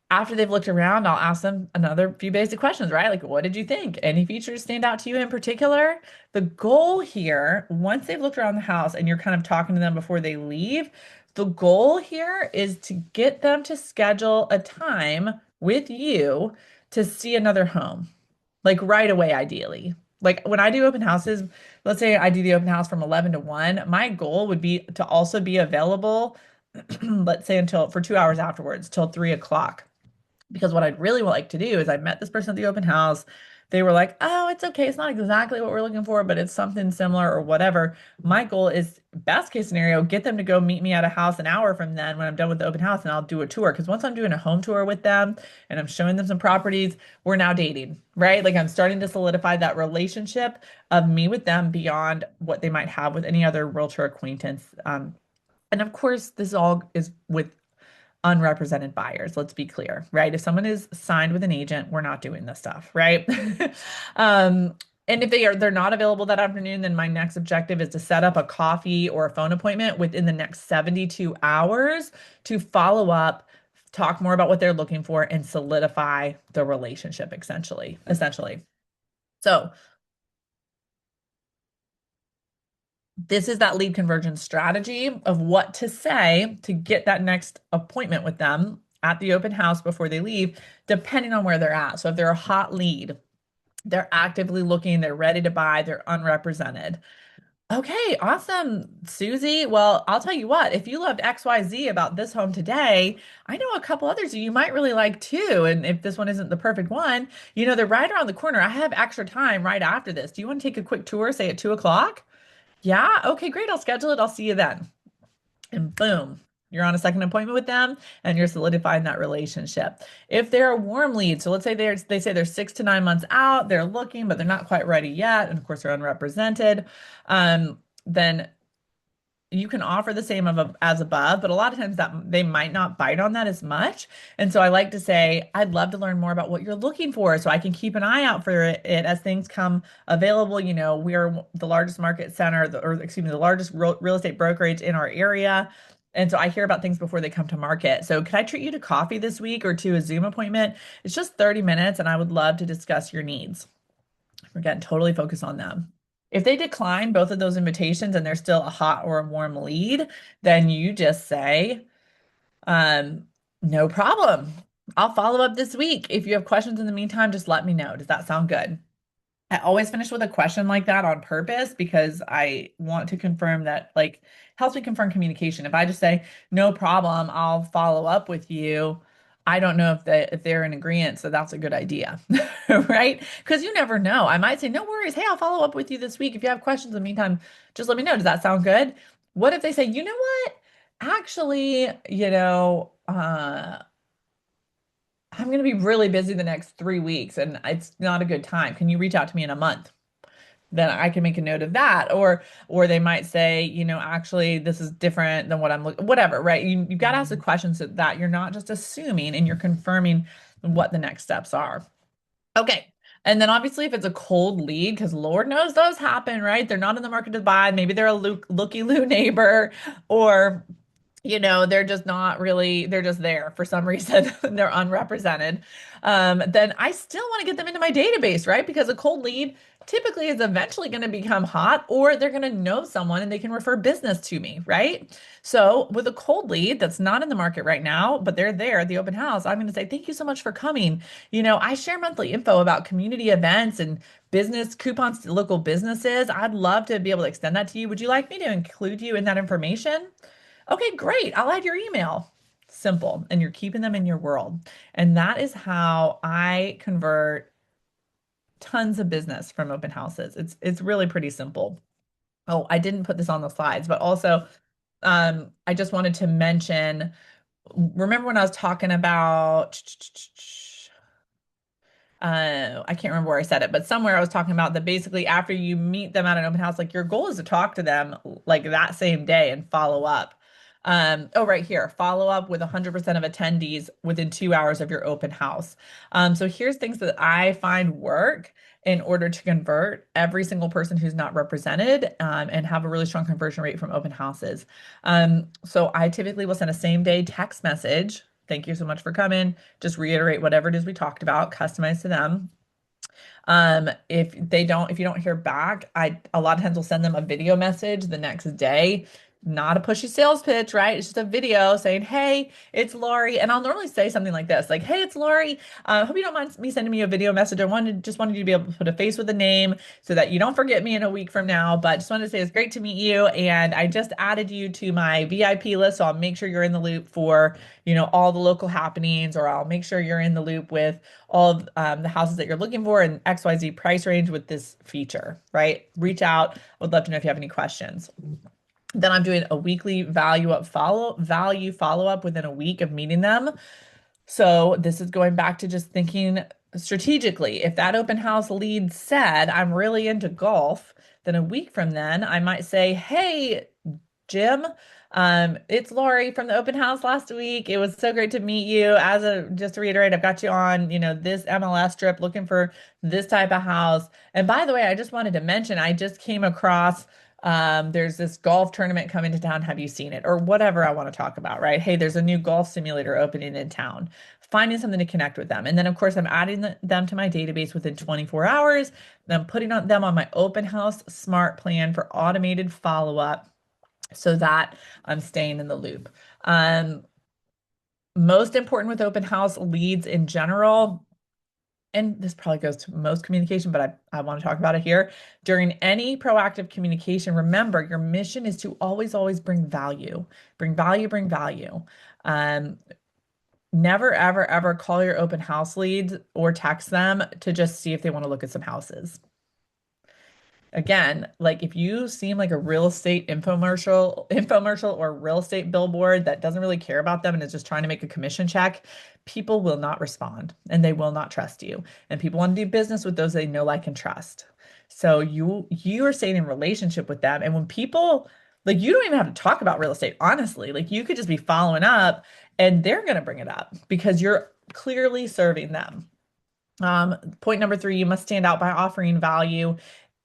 After they've looked around, I'll ask them another few basic questions, right? Like, what did you think? Any features stand out to you in particular? The goal here, once they've looked around the house and you're kind of talking to them before they leave, the goal here is to get them to schedule a time with you to see another home, like right away, ideally. Like when I do open houses, let's say I do the open house from 11 to 1, my goal would be to also be available, let's say until for 2 hours afterwards, till 3 o'clock. Because what I'd really like to do is I met this person at the open house. They were like, oh, it's okay. It's not exactly what we're looking for, but it's something similar or whatever. My goal is best case scenario, get them to go meet me at a house an hour from then when I'm done with the open house and I'll do a tour. Because once I'm doing a home tour with them and I'm showing them some properties, we're now dating, right? Like I'm starting to solidify that relationship of me with them beyond what they might have with any other realtor acquaintance. And of course, this all is with unrepresented buyers. Let's be clear, right? If someone is signed with an agent, we're not doing this stuff, right? um, and if they're not available that afternoon, then my next objective is to set up a coffee or a phone appointment within the next 72 hours to follow up, talk more about what they're looking for, and solidify the relationship essentially. So this is that lead conversion strategy of what to say to get that next appointment with them at the open house before they leave, depending on where they're at. So if they're a hot lead, they're actively looking, they're ready to buy, they're unrepresented. Okay, awesome, Susie. Well, I'll tell you what, if you loved XYZ about this home today, I know a couple others you might really like too. And if this one isn't the perfect one, they're right around the corner. I have extra time right after this. Do you want to take a quick tour, say at 2 o'clock? Yeah, okay, great. I'll schedule it. I'll see you then. And boom, you're on a second appointment with them and you're solidifying that relationship. If they're a warm lead, so let's say they say they're 6 to 9 months out, they're looking, but they're not quite ready yet, and of course they're unrepresented, then you can offer the same as above, but a lot of times that they might not bite on that as much. And so I like to say, I'd love to learn more about what you're looking for so I can keep an eye out for it as things come available. We're the largest market center, or excuse me, the largest real estate brokerage in our area. And so I hear about things before they come to market. So could I treat you to coffee this week or to a Zoom appointment? It's just 30 minutes and I would love to discuss your needs. Again, totally focus on them. If they decline both of those invitations and they're still a hot or a warm lead, then you just say, no problem. I'll follow up this week. If you have questions in the meantime, just let me know. Does that sound good? I always finish with a question like that on purpose because I want to confirm that, like, helps me confirm communication. If I just say, no problem, I'll follow up with you, I don't know if they're in agreement, so that's a good idea, right? Because you never know. I might say, no worries. Hey, I'll follow up with you this week. If you have questions in the meantime, just let me know. Does that sound good? What if they say, you know what? Actually, I'm going to be really busy the next 3 weeks and it's not a good time. Can you reach out to me in a month? Then I can make a note of that. Or they might say, actually this is different than what I'm looking, whatever, right? You've got to ask the questions so that you're not just assuming and you're confirming what the next steps are. Okay. And then obviously if it's a cold lead, because Lord knows those happen, right? They're not in the market to buy. Maybe they're a looky-loo neighbor, or they're just not really, they're just there for some reason. They're unrepresented. Then I still want to get them into my database, right? Because a cold lead typically is eventually going to become hot, or they're going to know someone and they can refer business to me, right? So with a cold lead that's not in the market right now, but they're there at the open house, I'm going to say, thank you so much for coming. I share monthly info about community events and business coupons to local businesses. I'd love to be able to extend that to you. Would you like me to include you in that information? Okay, great. I'll add your email. Simple. And you're keeping them in your world. And that is how I convert tons of business from open houses. It's really pretty simple. Oh, I didn't put this on the slides, but also I just wanted to mention, remember when I was talking about I can't remember where I said it, but somewhere I was talking about that basically after you meet them at an open house, like your goal is to talk to them like that same day and follow up. Oh, right here, follow up with 100% of attendees within 2 hours of your open house. So here's things that I find work in order to convert every single person who's not represented, and have a really strong conversion rate from open houses. So I typically will send a same day text message. Thank you so much for coming. Just reiterate whatever it is we talked about, customized to them. If you don't hear back, I a lot of times will send them a video message the next day. Not a pushy sales pitch, right? It's just a video saying, hey, it's Lori. And I'll normally say something like this, like, hey, it's Lori. Hope you don't mind me sending me a video message. Just wanted you to be able to put a face with a name so that you don't forget me in a week from now. But just wanted to say it's great to meet you. And I just added you to my VIP list. So I'll make sure you're in the loop for, all the local happenings, or I'll make sure you're in the loop with all of the houses that you're looking for and XYZ price range with this feature, right? Reach out. Would love to know if you have any questions. Then I'm doing a weekly value follow-up within a week of meeting them. So this is going back to just thinking strategically. If that open house lead said, I'm really into golf, then a week from then I might say, hey, Jim, it's Lori from the open house last week. It was so great to meet you. Just to reiterate, I've got you on, this MLS strip looking for this type of house. And by the way, I just wanted to mention, I just came across there's this golf tournament coming to town. Have you seen it? Or whatever I want to talk about, right? Hey, there's a new golf simulator opening in town. Finding something to connect with them. And then, of course, I'm adding them to my database within 24 hours. Then I'm putting them on my open house smart plan for automated follow-up so that I'm staying in the loop. Most important with open house leads in general, and this probably goes to most communication, but I want to talk about it here. During any proactive communication, remember your mission is to always, always bring value. Bring value, bring value. Um, Never, ever, ever call your open house leads or text them to just see if they want to look at some houses. Again, like if you seem like a real estate infomercial or real estate billboard that doesn't really care about them and is just trying to make a commission check, people will not respond and they will not trust you. And people want to do business with those they know, like, and trust. So you are staying in relationship with them. And when people like you don't even have to talk about real estate, honestly. Like you could just be following up and they're gonna bring it up because you're clearly serving them. Point number three, you must stand out by offering value,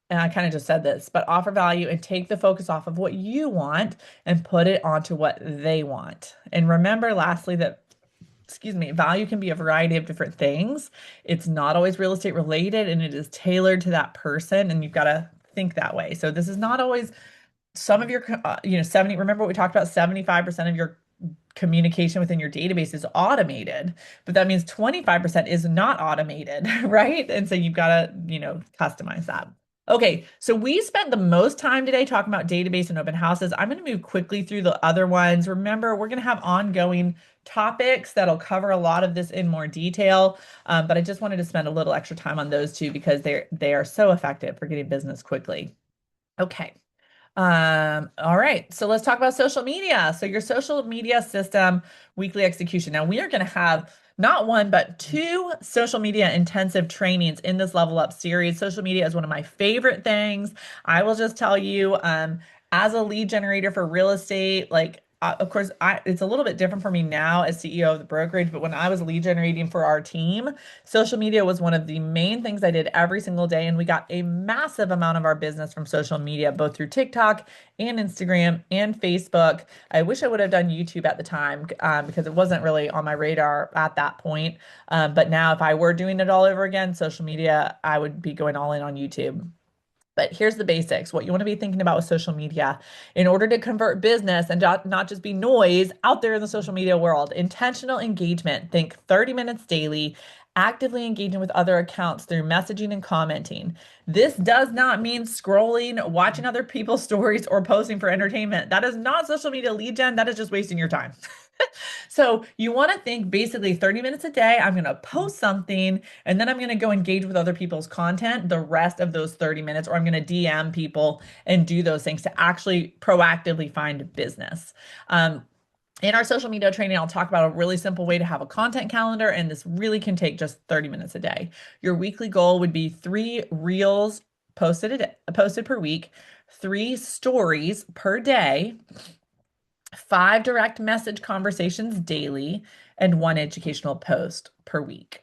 and I kind of just said this, but offer value and take the focus off of what you want and put it onto what they want. And remember, lastly, that, excuse me, value can be a variety of different things. It's not always real estate related and it is tailored to that person. And you've got to think that way. So this is not always some of your, 70, remember what we talked about, 75% of your communication within your database is automated, but that means 25% is not automated, right? And so you've got to, customize that. Okay, so we spent the most time today talking about database and open houses. I'm going to move quickly through the other ones. Remember, we're going to have ongoing topics that'll cover a lot of this in more detail, but I just wanted to spend a little extra time on those two because they are so effective for getting business quickly. Okay. All right. So let's talk about social media. So your social media system weekly execution. Now we are going to have not one, but two social media intensive trainings in this Level Up series. Social media is one of my favorite things. I will just tell you, as a lead generator for real estate, like of course, it's a little bit different for me now as CEO of the brokerage, but when I was lead generating for our team, social media was one of the main things I did every single day. And we got a massive amount of our business from social media, both through TikTok and Instagram and Facebook. I wish I would have done YouTube at the time because it wasn't really on my radar at that point. But now, if I were doing it all over again, social media, I would be going all in on YouTube. But here's the basics. What you want to be thinking about with social media in order to convert business and not just be noise out there in the social media world. Intentional engagement. Think 30 minutes daily, actively engaging with other accounts through messaging and commenting. This does not mean scrolling, watching other people's stories, or posting for entertainment. That is not social media lead gen. That is just wasting your time. So you want to think basically 30 minutes a day, I'm going to post something and then I'm going to go engage with other people's content the rest of those 30 minutes, or I'm going to DM people and do those things to actually proactively find business. In our social media training, I'll talk about a really simple way to have a content calendar, and this really can take just 30 minutes a day. Your weekly goal would be 3 reels posted per week, 3 stories per day, 5 direct message conversations daily, and 1 educational post per week.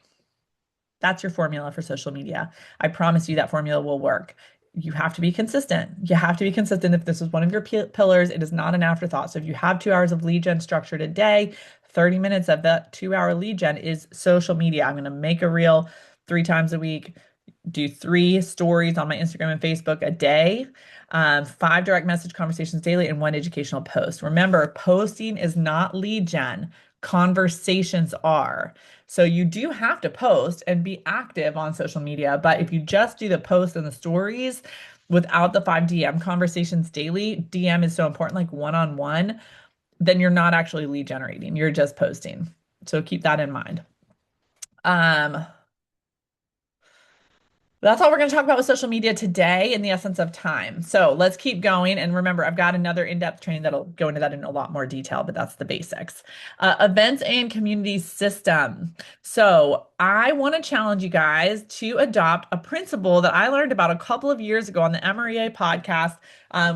That's your formula for social media. I promise you that formula will work. You have to be consistent. You have to be consistent. If this is one of your pillars, it is not an afterthought. So if you have 2 hours of lead gen structured a day, 30 minutes of that 2 hour lead gen is social media. I'm going to make a reel 3 times a week, do 3 stories on my Instagram and Facebook a day, 5 direct message conversations daily, and 1 educational post. Remember, posting is not lead gen. Conversations are. So you do have to post and be active on social media. But if you just do the post and the stories without the 5 DM conversations daily, DM is so important, like one-on-one, then you're not actually lead generating. You're just posting. So keep that in mind. That's all we're going to talk about with social media today in the essence of time. So let's keep going. And remember, I've got another in-depth training that'll go into that in a lot more detail, but that's the basics. Events and community system. So I want to challenge you guys to adopt a principle that I learned about a couple of years ago on the MREA podcast,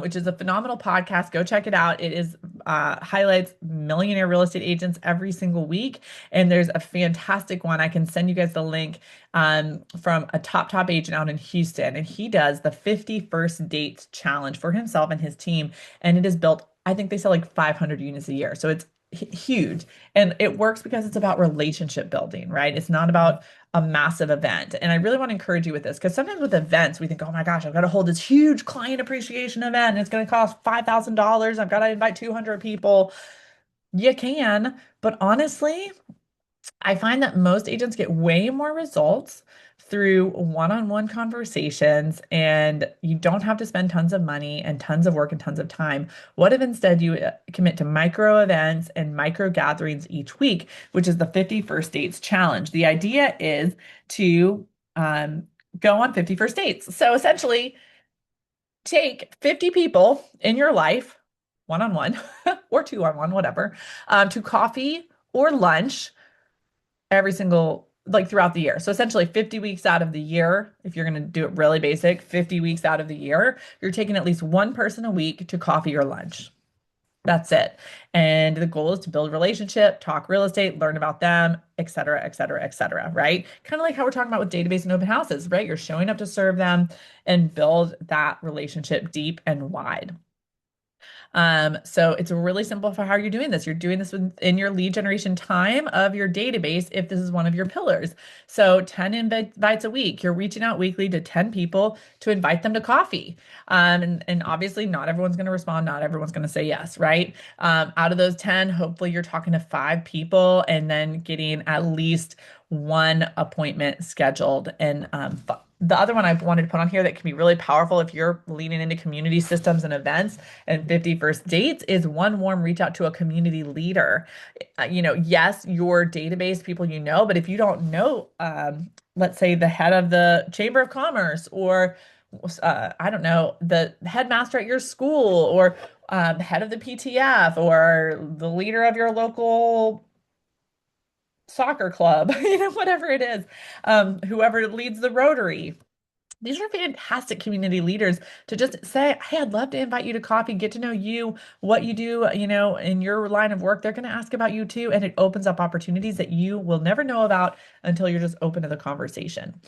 which is a phenomenal podcast. Go check it out. It is highlights millionaire real estate agents every single week. And there's a fantastic one. I can send you guys the link from a top agent out in Houston. And he does the 50 First Dates challenge for himself and his team. And it is built, I think they sell like 500 units a year. So it's huge. And it works because it's about relationship building, right? It's not about a massive event. And I really want to encourage you with this because sometimes with events, we think, oh my gosh, I've got to hold this huge client appreciation event and it's going to cost $5,000. I've got to invite 200 people. You can, but honestly, I find that most agents get way more results through one-on-one conversations, and you don't have to spend tons of money and tons of work and tons of time. What if instead you commit to micro events and micro gatherings each week, which is the 50 First Dates challenge? The idea is to um, go on 50 first dates. So essentially, take 50 people in your life, one-on-one or two-on-one, whatever, to coffee or lunch every single like throughout the year. So essentially 50 weeks out of the year, if you're going to do it really basic, 50 weeks out of the year, you're taking at least one person a week to coffee or lunch. That's it. And the goal is to build a relationship, talk real estate, learn about them, et cetera, et cetera, et cetera, right? Kind of like how we're talking about with database and open houses, right? You're showing up to serve them and build that relationship deep and wide. So it's really simple for how you're doing this. You're doing this in your lead generation time of your database if this is one of your pillars. So 10 invites a week. You're reaching out weekly to 10 people to invite them to coffee. And obviously not everyone's going to respond. Not everyone's going to say yes, right? Out of those 10, hopefully you're talking to 5 people and then getting at least one appointment scheduled. And the other one I wanted to put on here that can be really powerful if you're leaning into community systems and events and 50 First Dates is one warm reach out to a community leader. Yes, your database, people you know, but if you don't know, let's say the head of the Chamber of Commerce or I don't know, the headmaster at your school or head of the PTF or the leader of your local soccer club, whatever it is, whoever leads the Rotary. These are fantastic community leaders to just say, hey, I'd love to invite you to coffee, get to know you, what you do, in your line of work. They're going to ask about you too. And it opens up opportunities that you will never know about until you're just open to the conversation.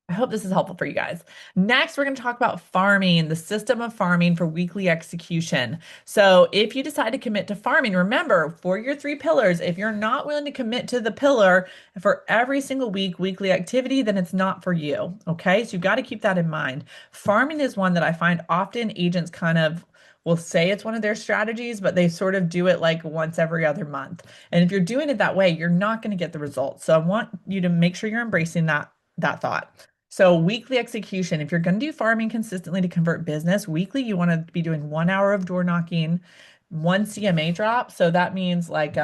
I hope this is helpful for you guys. Next, we're going to talk about farming, the system of farming for weekly execution. So, if you decide to commit to farming, remember for your 3 pillars, if you're not willing to commit to the pillar for every single week, weekly activity, then it's not for you. Okay. So, you've got to keep that in mind. Farming is one that I find often agents kind of will say it's one of their strategies, but they sort of do it like once every other month. And if you're doing it that way, you're not going to get the results. So, I want you to make sure you're embracing that thought. So weekly execution, if you're going to do farming consistently to convert business, weekly you want to be doing 1 hour of door knocking, one CMA drop. So that means like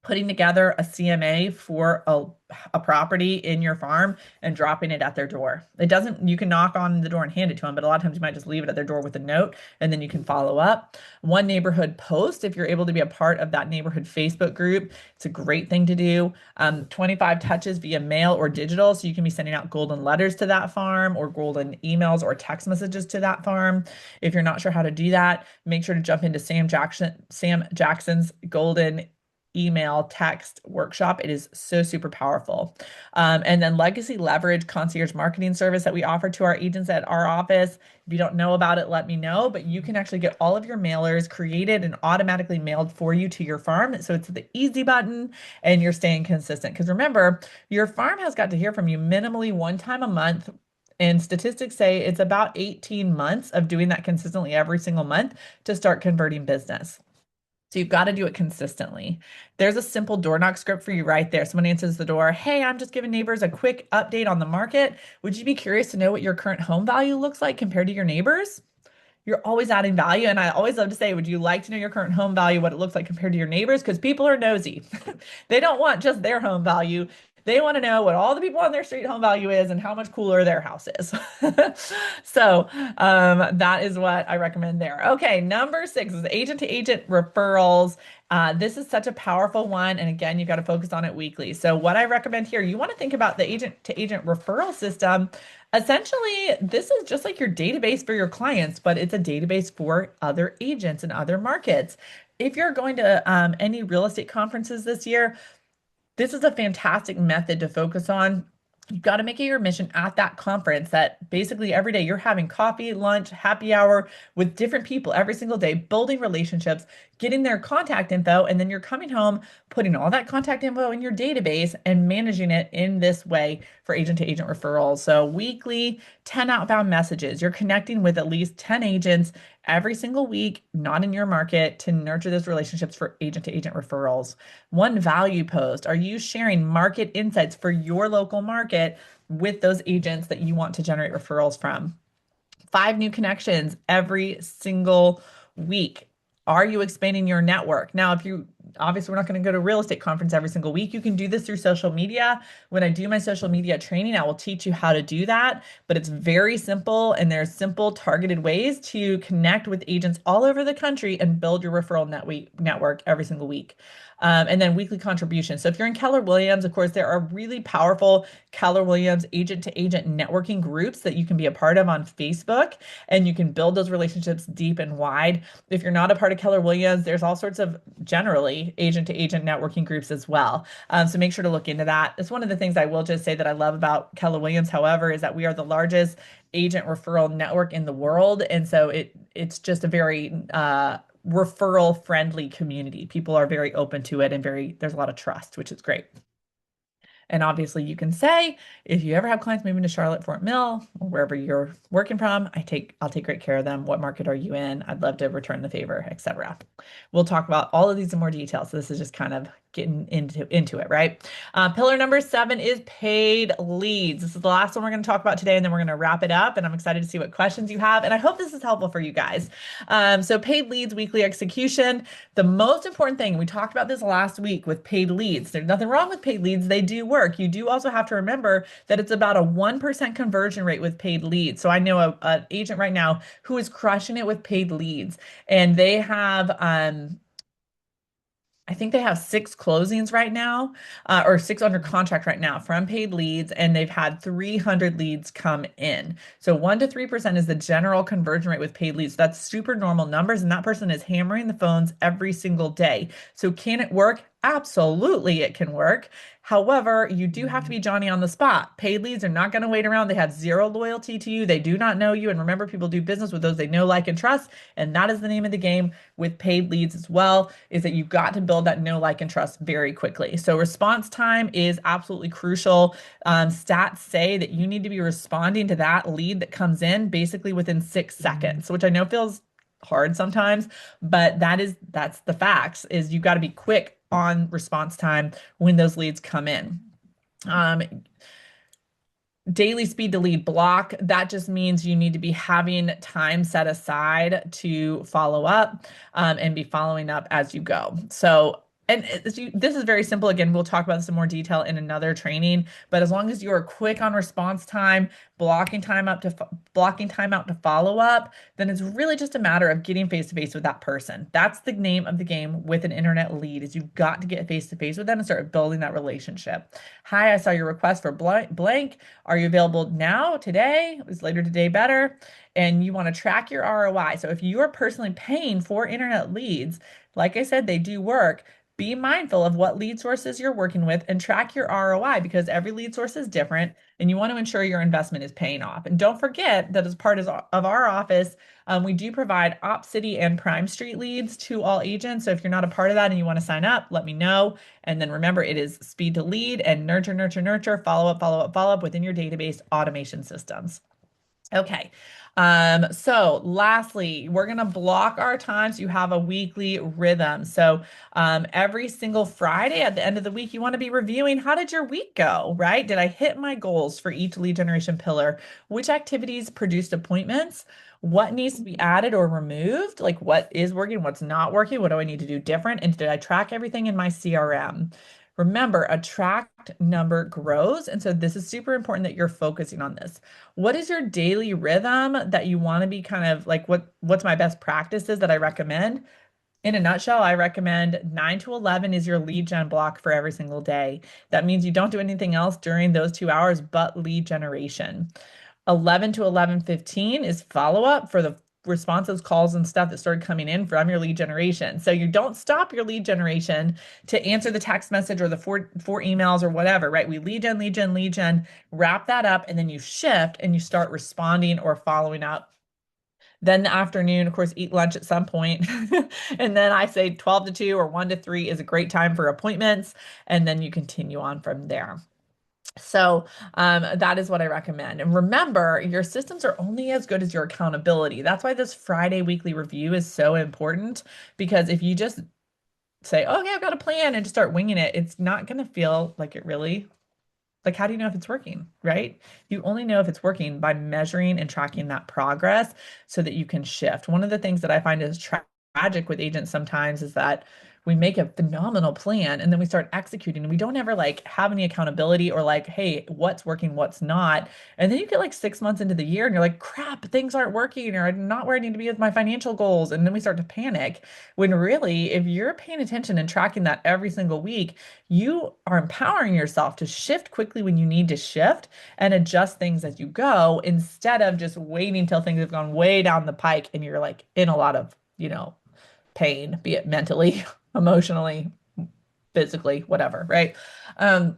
putting together a CMA for a property in your farm and dropping it at their door. It doesn't, you can knock on the door and hand it to them, but a lot of times you might just leave it at their door with a note and then you can follow up. One neighborhood post, if you're able to be a part of that neighborhood Facebook group, it's a great thing to do. 25 touches via mail or digital. So you can be sending out golden letters to that farm or golden emails or text messages to that farm. If you're not sure how to do that, make sure to jump into Sam Jackson's golden email text workshop. It is so super powerful. And then legacy leverage concierge marketing service that we offer to our agents at our office. If you don't know about it, let me know, but you can actually get all of your mailers created and automatically mailed for you to your farm. So it's the easy button and you're staying consistent. Because remember, your farm has got to hear from you minimally one time a month. And statistics say it's about 18 months of doing that consistently every single month to start converting business. So you've got to do it consistently. There's a simple door knock script for you right there. Someone answers the door. Hey, I'm just giving neighbors a quick update on the market. Would you be curious to know what your current home value looks like compared to your neighbors? You're always adding value. And I always love to say, would you like to know your current home value, what it looks like compared to your neighbors? Because people are nosy. They don't want just their home value. They want to know what all the people on their street home value is and how much cooler their house is. So that is what I recommend there. Okay, number 6 is agent to agent referrals. This is such a powerful one. And again, you've got to focus on it weekly. So what I recommend here, you want to think about the agent to agent referral system. Essentially, this is just like your database for your clients, but it's a database for other agents in other markets. If you're going to any real estate conferences this year, this is a fantastic method to focus on. You've got to make it your mission at that conference that basically every day you're having coffee, lunch, happy hour with different people every single day, building relationships, getting their contact info, and then you're coming home, putting all that contact info in your database and managing it in this way for agent to agent referrals. So weekly 10 outbound messages. You're connecting with at least 10 agents every single week, not in your market, to nurture those relationships for agent to agent referrals. One value post. Are you sharing market insights for your local market with those agents that you want to generate referrals from? 5 new connections every single week. Are you expanding your network? Now, if you obviously, we're not going to go to a real estate conference every single week. You can do this through social media. When I do my social media training, I will teach you how to do that, but it's very simple, and there's simple targeted ways to connect with agents all over the country and build your referral network every single week. And then weekly contributions. So if you're in Keller Williams, of course, there are really powerful Keller Williams agent to agent networking groups that you can be a part of on Facebook, and you can build those relationships deep and wide. If you're not a part of Keller Williams, there's all sorts of generally agent to agent networking groups as well. So make sure to look into that. It's one of the things I will just say that I love about Keller Williams, however, is that we are the largest agent referral network in the world. And so it's just a very referral friendly community. People are very open to it, and there's a lot of trust, which is great. And obviously, you can say, if you ever have clients moving to Charlotte, Fort Mill, or wherever you're working from, I'll take great care of them. What market are you in? I'd love to return the favor, etc. We'll talk about all of these in more detail. So this is just kind of getting into it, right? Pillar number 7 is paid leads. This is the last one we're going to talk about today, and then we're going to wrap it up. And I'm excited to see what questions you have. And I hope this is helpful for you guys. So paid leads, weekly execution. The most important thing, we talked about this last week with paid leads. There's nothing wrong with paid leads. They do work. You do also have to remember that it's about a 1% conversion rate with paid leads. So I know an agent right now who is crushing it with paid leads, and they have I think they have 6 closings right now, or 6 under contract right now from paid leads, and they've had 300 leads come in. So 1 to 3% is the general conversion rate with paid leads. That's super normal numbers, and that person is hammering the phones every single day. So can it work? Absolutely, it can work. However, you do have to be Johnny on the spot. Paid leads are not going to wait around. They have zero loyalty to you. They do not know you. And remember, people do business with those they know, like, and trust. And that is the name of the game with paid leads as well, is that you've got to build that know, like, and trust very quickly. So response time is absolutely crucial. Stats say that you need to be responding to that lead that comes in basically within 6 seconds, which I know feels hard sometimes, but that's the facts, is you got to be quick on response time when those leads come in. Daily speed to lead block, that just means you need to be having time set aside to follow up, and be following up as you go. So, and this is very simple. Again, we'll talk about this in more detail in another training, but as long as you are quick on response time, blocking time out to follow up, then it's really just a matter of getting face to face with that person. That's the name of the game with an internet lead, is you've got to get face to face with them and start building that relationship. Hi, I saw your request for blank. Are you available now, today? Is later today better? And you want to track your ROI. So if you are personally paying for internet leads, like I said, they do work. Be mindful of what lead sources you're working with and track your ROI, because every lead source is different, and you want to ensure your investment is paying off. And don't forget that as part of our office, we do provide Opcity and Prime Street leads to all agents. So if you're not a part of that and you want to sign up, let me know. And then remember, it is speed to lead and nurture, nurture, nurture, follow up within your database automation systems. Okay. So lastly, we're going to block our time so you have a weekly rhythm. So every single Friday at the end of the week, you want to be reviewing, how did your week go, right? Did I hit my goals for each lead generation pillar? Which activities produced appointments? What needs to be added or removed? Like, what is working, what's not working? What do I need to do different? And did I track everything in my CRM? Remember, a tracked number grows. And so this is super important that you're focusing on this. What is your daily rhythm that you want to be kind of like, what's my best practices that I recommend? In a nutshell, I recommend 9 to 11 is your lead gen block for every single day. That means you don't do anything else during those 2 hours but lead generation. 11 to 11:15 is follow-up for the responses, calls, and stuff that started coming in from your lead generation. So you don't stop your lead generation to answer the text message or the four emails or whatever, right? We lead gen, wrap that up, and then you shift and you start responding or following up. Then the afternoon, of course, eat lunch at some point. And then I say 12 to 2 or 1 to 3 is a great time for appointments. And then you continue on from there. So that is what I recommend. And remember, your systems are only as good as your accountability. That's why this Friday weekly review is so important because if you just say, "Oh, okay, I've got a plan," and just start winging it, it's not going to feel like it really, like, how do you know if it's working, right? You only know if it's working by measuring and tracking that progress so that you can shift. One of the things that I find is tragic with agents sometimes is that we make a phenomenal plan and then we start executing and we don't ever like have any accountability or like, hey, what's working, what's not. And then you get like 6 months into the year and you're like, crap, things aren't working or I'm not where I need to be with my financial goals. And then we start to panic when really, if you're paying attention and tracking that every single week, you are empowering yourself to shift quickly when you need to shift and adjust things as you go instead of just waiting till things have gone way down the pike and you're like in a lot of, pain, be it mentally, emotionally, physically, whatever, right? Um,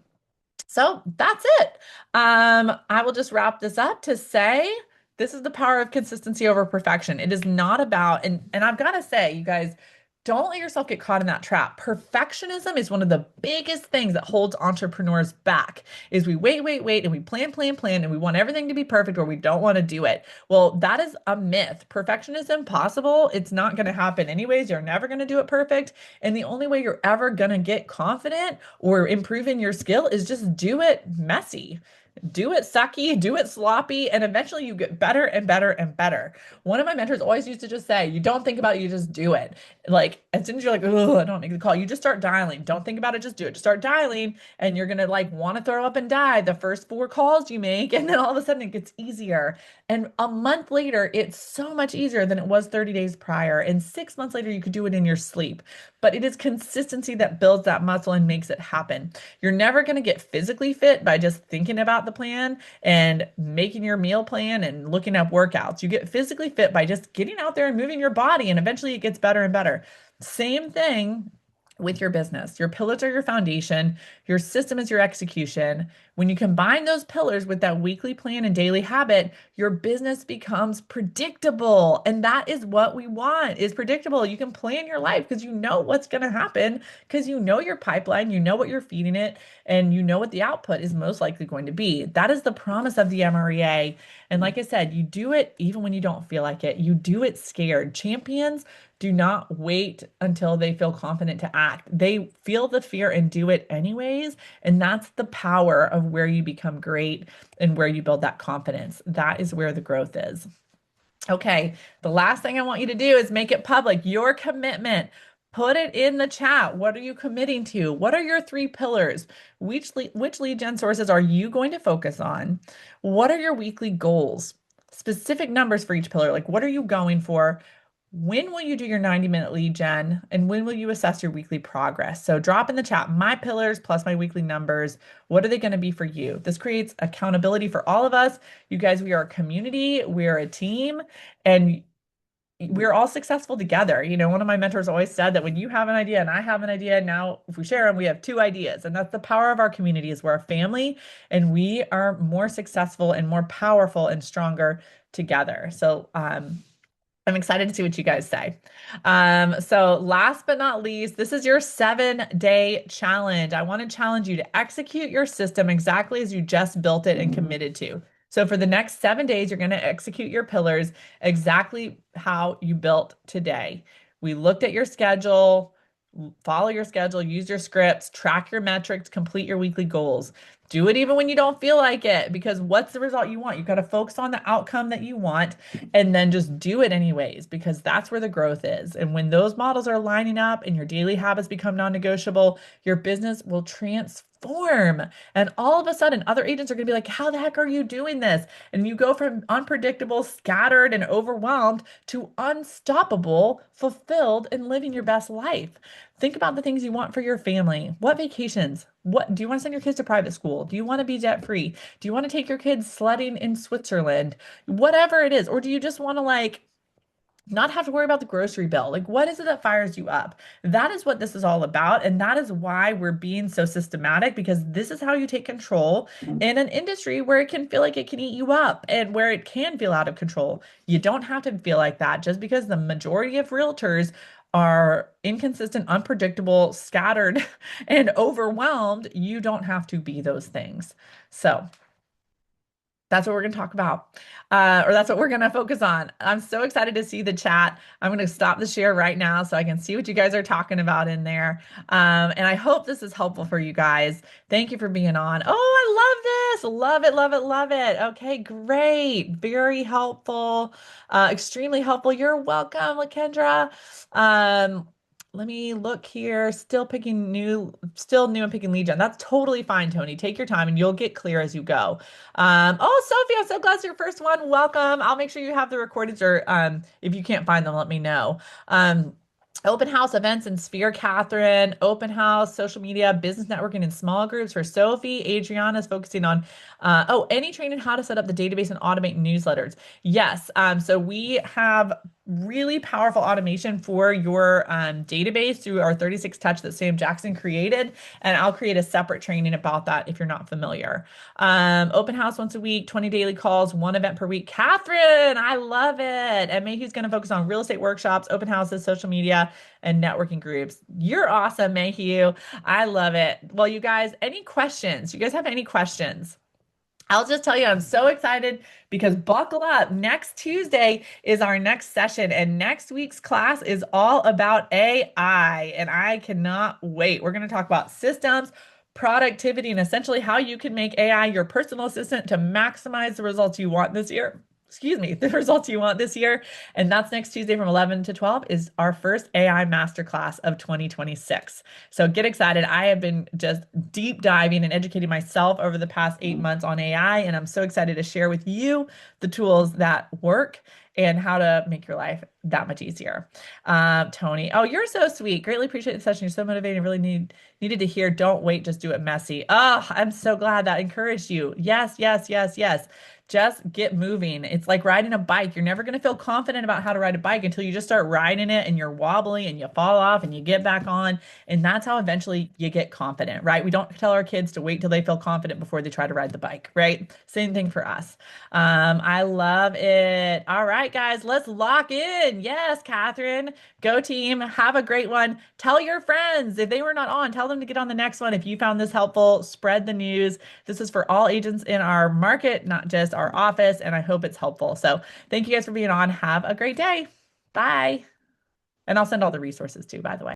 so that's it. I will just wrap this up to say this is the power of consistency over perfection. It is not about, and I've got to say, you guys, don't let yourself get caught in that trap. Perfectionism is one of the biggest things that holds entrepreneurs back. Is we wait, wait, wait, and we plan, plan, plan, and we want everything to be perfect or we don't want to do it. Well, that is a myth. Perfection is impossible. It's not going to happen anyways. You're never going to do it perfect. And the only way you're ever going to get confident or improve in your skill is just do it messy. Do it sucky, do it sloppy, and eventually you get better and better and better. One of my mentors always used to just say, you don't think about it, you just do it. Like, as soon as you're like, oh, I don't make the call, you just start dialing. Don't think about it, just do it. Just start dialing, and you're gonna like want to throw up and die the first 4 calls you make, and then all of a sudden it gets easier. And a month later, it's so much easier than it was 30 days prior. And 6 months later, you could do it in your sleep. But it is consistency that builds that muscle and makes it happen. You're never going to get physically fit by just thinking about the plan and making your meal plan and looking up workouts. You get physically fit by just getting out there and moving your body, and eventually it gets better and better. Same thing with your business. Your pillars are your foundation, your system is your execution. When you combine those pillars with that weekly plan and daily habit, your business becomes predictable. And that is what we want is predictable. You can plan your life because you know what's going to happen because you know your pipeline, you know what you're feeding it, and you know what the output is most likely going to be. That is the promise of the MREA. And like I said, you do it even when you don't feel like it. You do it scared. Champions do not wait until they feel confident to act. They feel the fear and do it anyways. And that's the power of where you become great and where you build that confidence. That is where the growth is. Okay, the last thing I want you to do is make it public. Your commitment. Put it in the chat. What are you committing to? What are your 3 pillars? Which lead gen sources are you going to focus on? What are your weekly goals? Specific numbers for each pillar. Like, what are you going for? When will you do your 90-minute lead gen? And when will you assess your weekly progress? So drop in the chat my pillars plus my weekly numbers. What are they going to be for you? This creates accountability for all of us. You guys, we are a community, we're a team, and we're all successful together. One of my mentors always said that when you have an idea and I have an idea, now if we share them, we have 2 ideas. And that's the power of our community is we're a family and we are more successful and more powerful and stronger together. So I'm excited to see what you guys say. So last but not least, this is your 7-day challenge. I want to challenge you to execute your system exactly as you just built it and committed to. So for the next 7 days, you're going to execute your pillars exactly how you built today. We looked at your schedule, follow your schedule, use your scripts, track your metrics, complete your weekly goals. Do it even when you don't feel like it, because what's the result you want? You've got to focus on the outcome that you want and then just do it anyways, because that's where the growth is. And when those models are lining up and your daily habits become non-negotiable, your business will transform. And all of a sudden, other agents are going to be like, how the heck are you doing this? And you go from unpredictable, scattered, and overwhelmed to unstoppable, fulfilled, and living your best life. Think about the things you want for your family. What vacations? What do you want to send your kids to private school? Do you want to be debt free? Do you want to take your kids sledding in Switzerland? Whatever it is. Or do you just want to like not have to worry about the grocery bill. Like, what is it that fires you up? That is what this is all about. And that is why we're being so systematic, because this is how you take control in an industry where it can feel like it can eat you up and where it can feel out of control. You don't have to feel like that just because the majority of realtors are inconsistent, unpredictable, scattered, and overwhelmed. You don't have to be those things. So, that's what we're going to talk about, or that's what we're going to focus on. I'm so excited to see the chat. I'm going to stop the share right now so I can see what you guys are talking about in there. And I hope this is helpful for you guys. Thank you for being on. Oh, I love this. Love it, love it, love it. Okay, great. Very helpful. Extremely helpful. You're welcome, Lakendra. Um, Let me look here. Still new and picking lead gen. That's totally fine, Tony. Take your time and you'll get clear as you go. Oh, Sophie, I'm so glad it's your first one. Welcome. I'll make sure you have the recordings, or if you can't find them, let me know. Open house events and Sphere, Catherine. Open house, social media, business networking, and small groups for Sophie. Adriana is focusing on any training how to set up the database and automate newsletters. Yes. So we have really powerful automation for your database through our 36 Touch that Sam Jackson created. And I'll create a separate training about that if you're not familiar. Open house once a week, 20 daily calls, one event per week. Catherine, I love it. And Mayhew's going to focus on real estate workshops, open houses, social media, and networking groups. You're awesome, Mayhew. I love it. Well, you guys, any questions? You guys have any questions? I'll just tell you, I'm so excited because buckle up. Next Tuesday is our next session, and next week's class is all about AI, and I cannot wait. We're going to talk about systems, productivity, and essentially how you can make AI your personal assistant to maximize the results you want this year. Excuse me, the results you want this year. And that's next Tuesday from 11 to 12 is our first AI masterclass of 2026. So get excited. I have been just deep diving and educating myself over the past 8 months on AI, and I'm so excited to share with you the tools that work and how to make your life that much easier. Tony, oh, you're so sweet. Greatly appreciate the session. You're so motivating. Really needed to hear. Don't wait, just do it messy. Oh, I'm so glad that encouraged you. Yes, yes, yes, yes. Just get moving. It's like riding a bike. You're never going to feel confident about how to ride a bike until you just start riding it and you're wobbly and you fall off and you get back on. And that's how eventually you get confident, right? We don't tell our kids to wait till they feel confident before they try to ride the bike, right? Same thing for us. I love it. All right, guys, let's lock in. Yes, Catherine, go team. Have a great one. Tell your friends if they were not on, tell them to get on the next one. If you found this helpful, spread the news. This is for all agents in our market, not just our office, and I hope it's helpful. So thank you guys for being on. Have a great day. Bye. And I'll send all the resources too, by the way.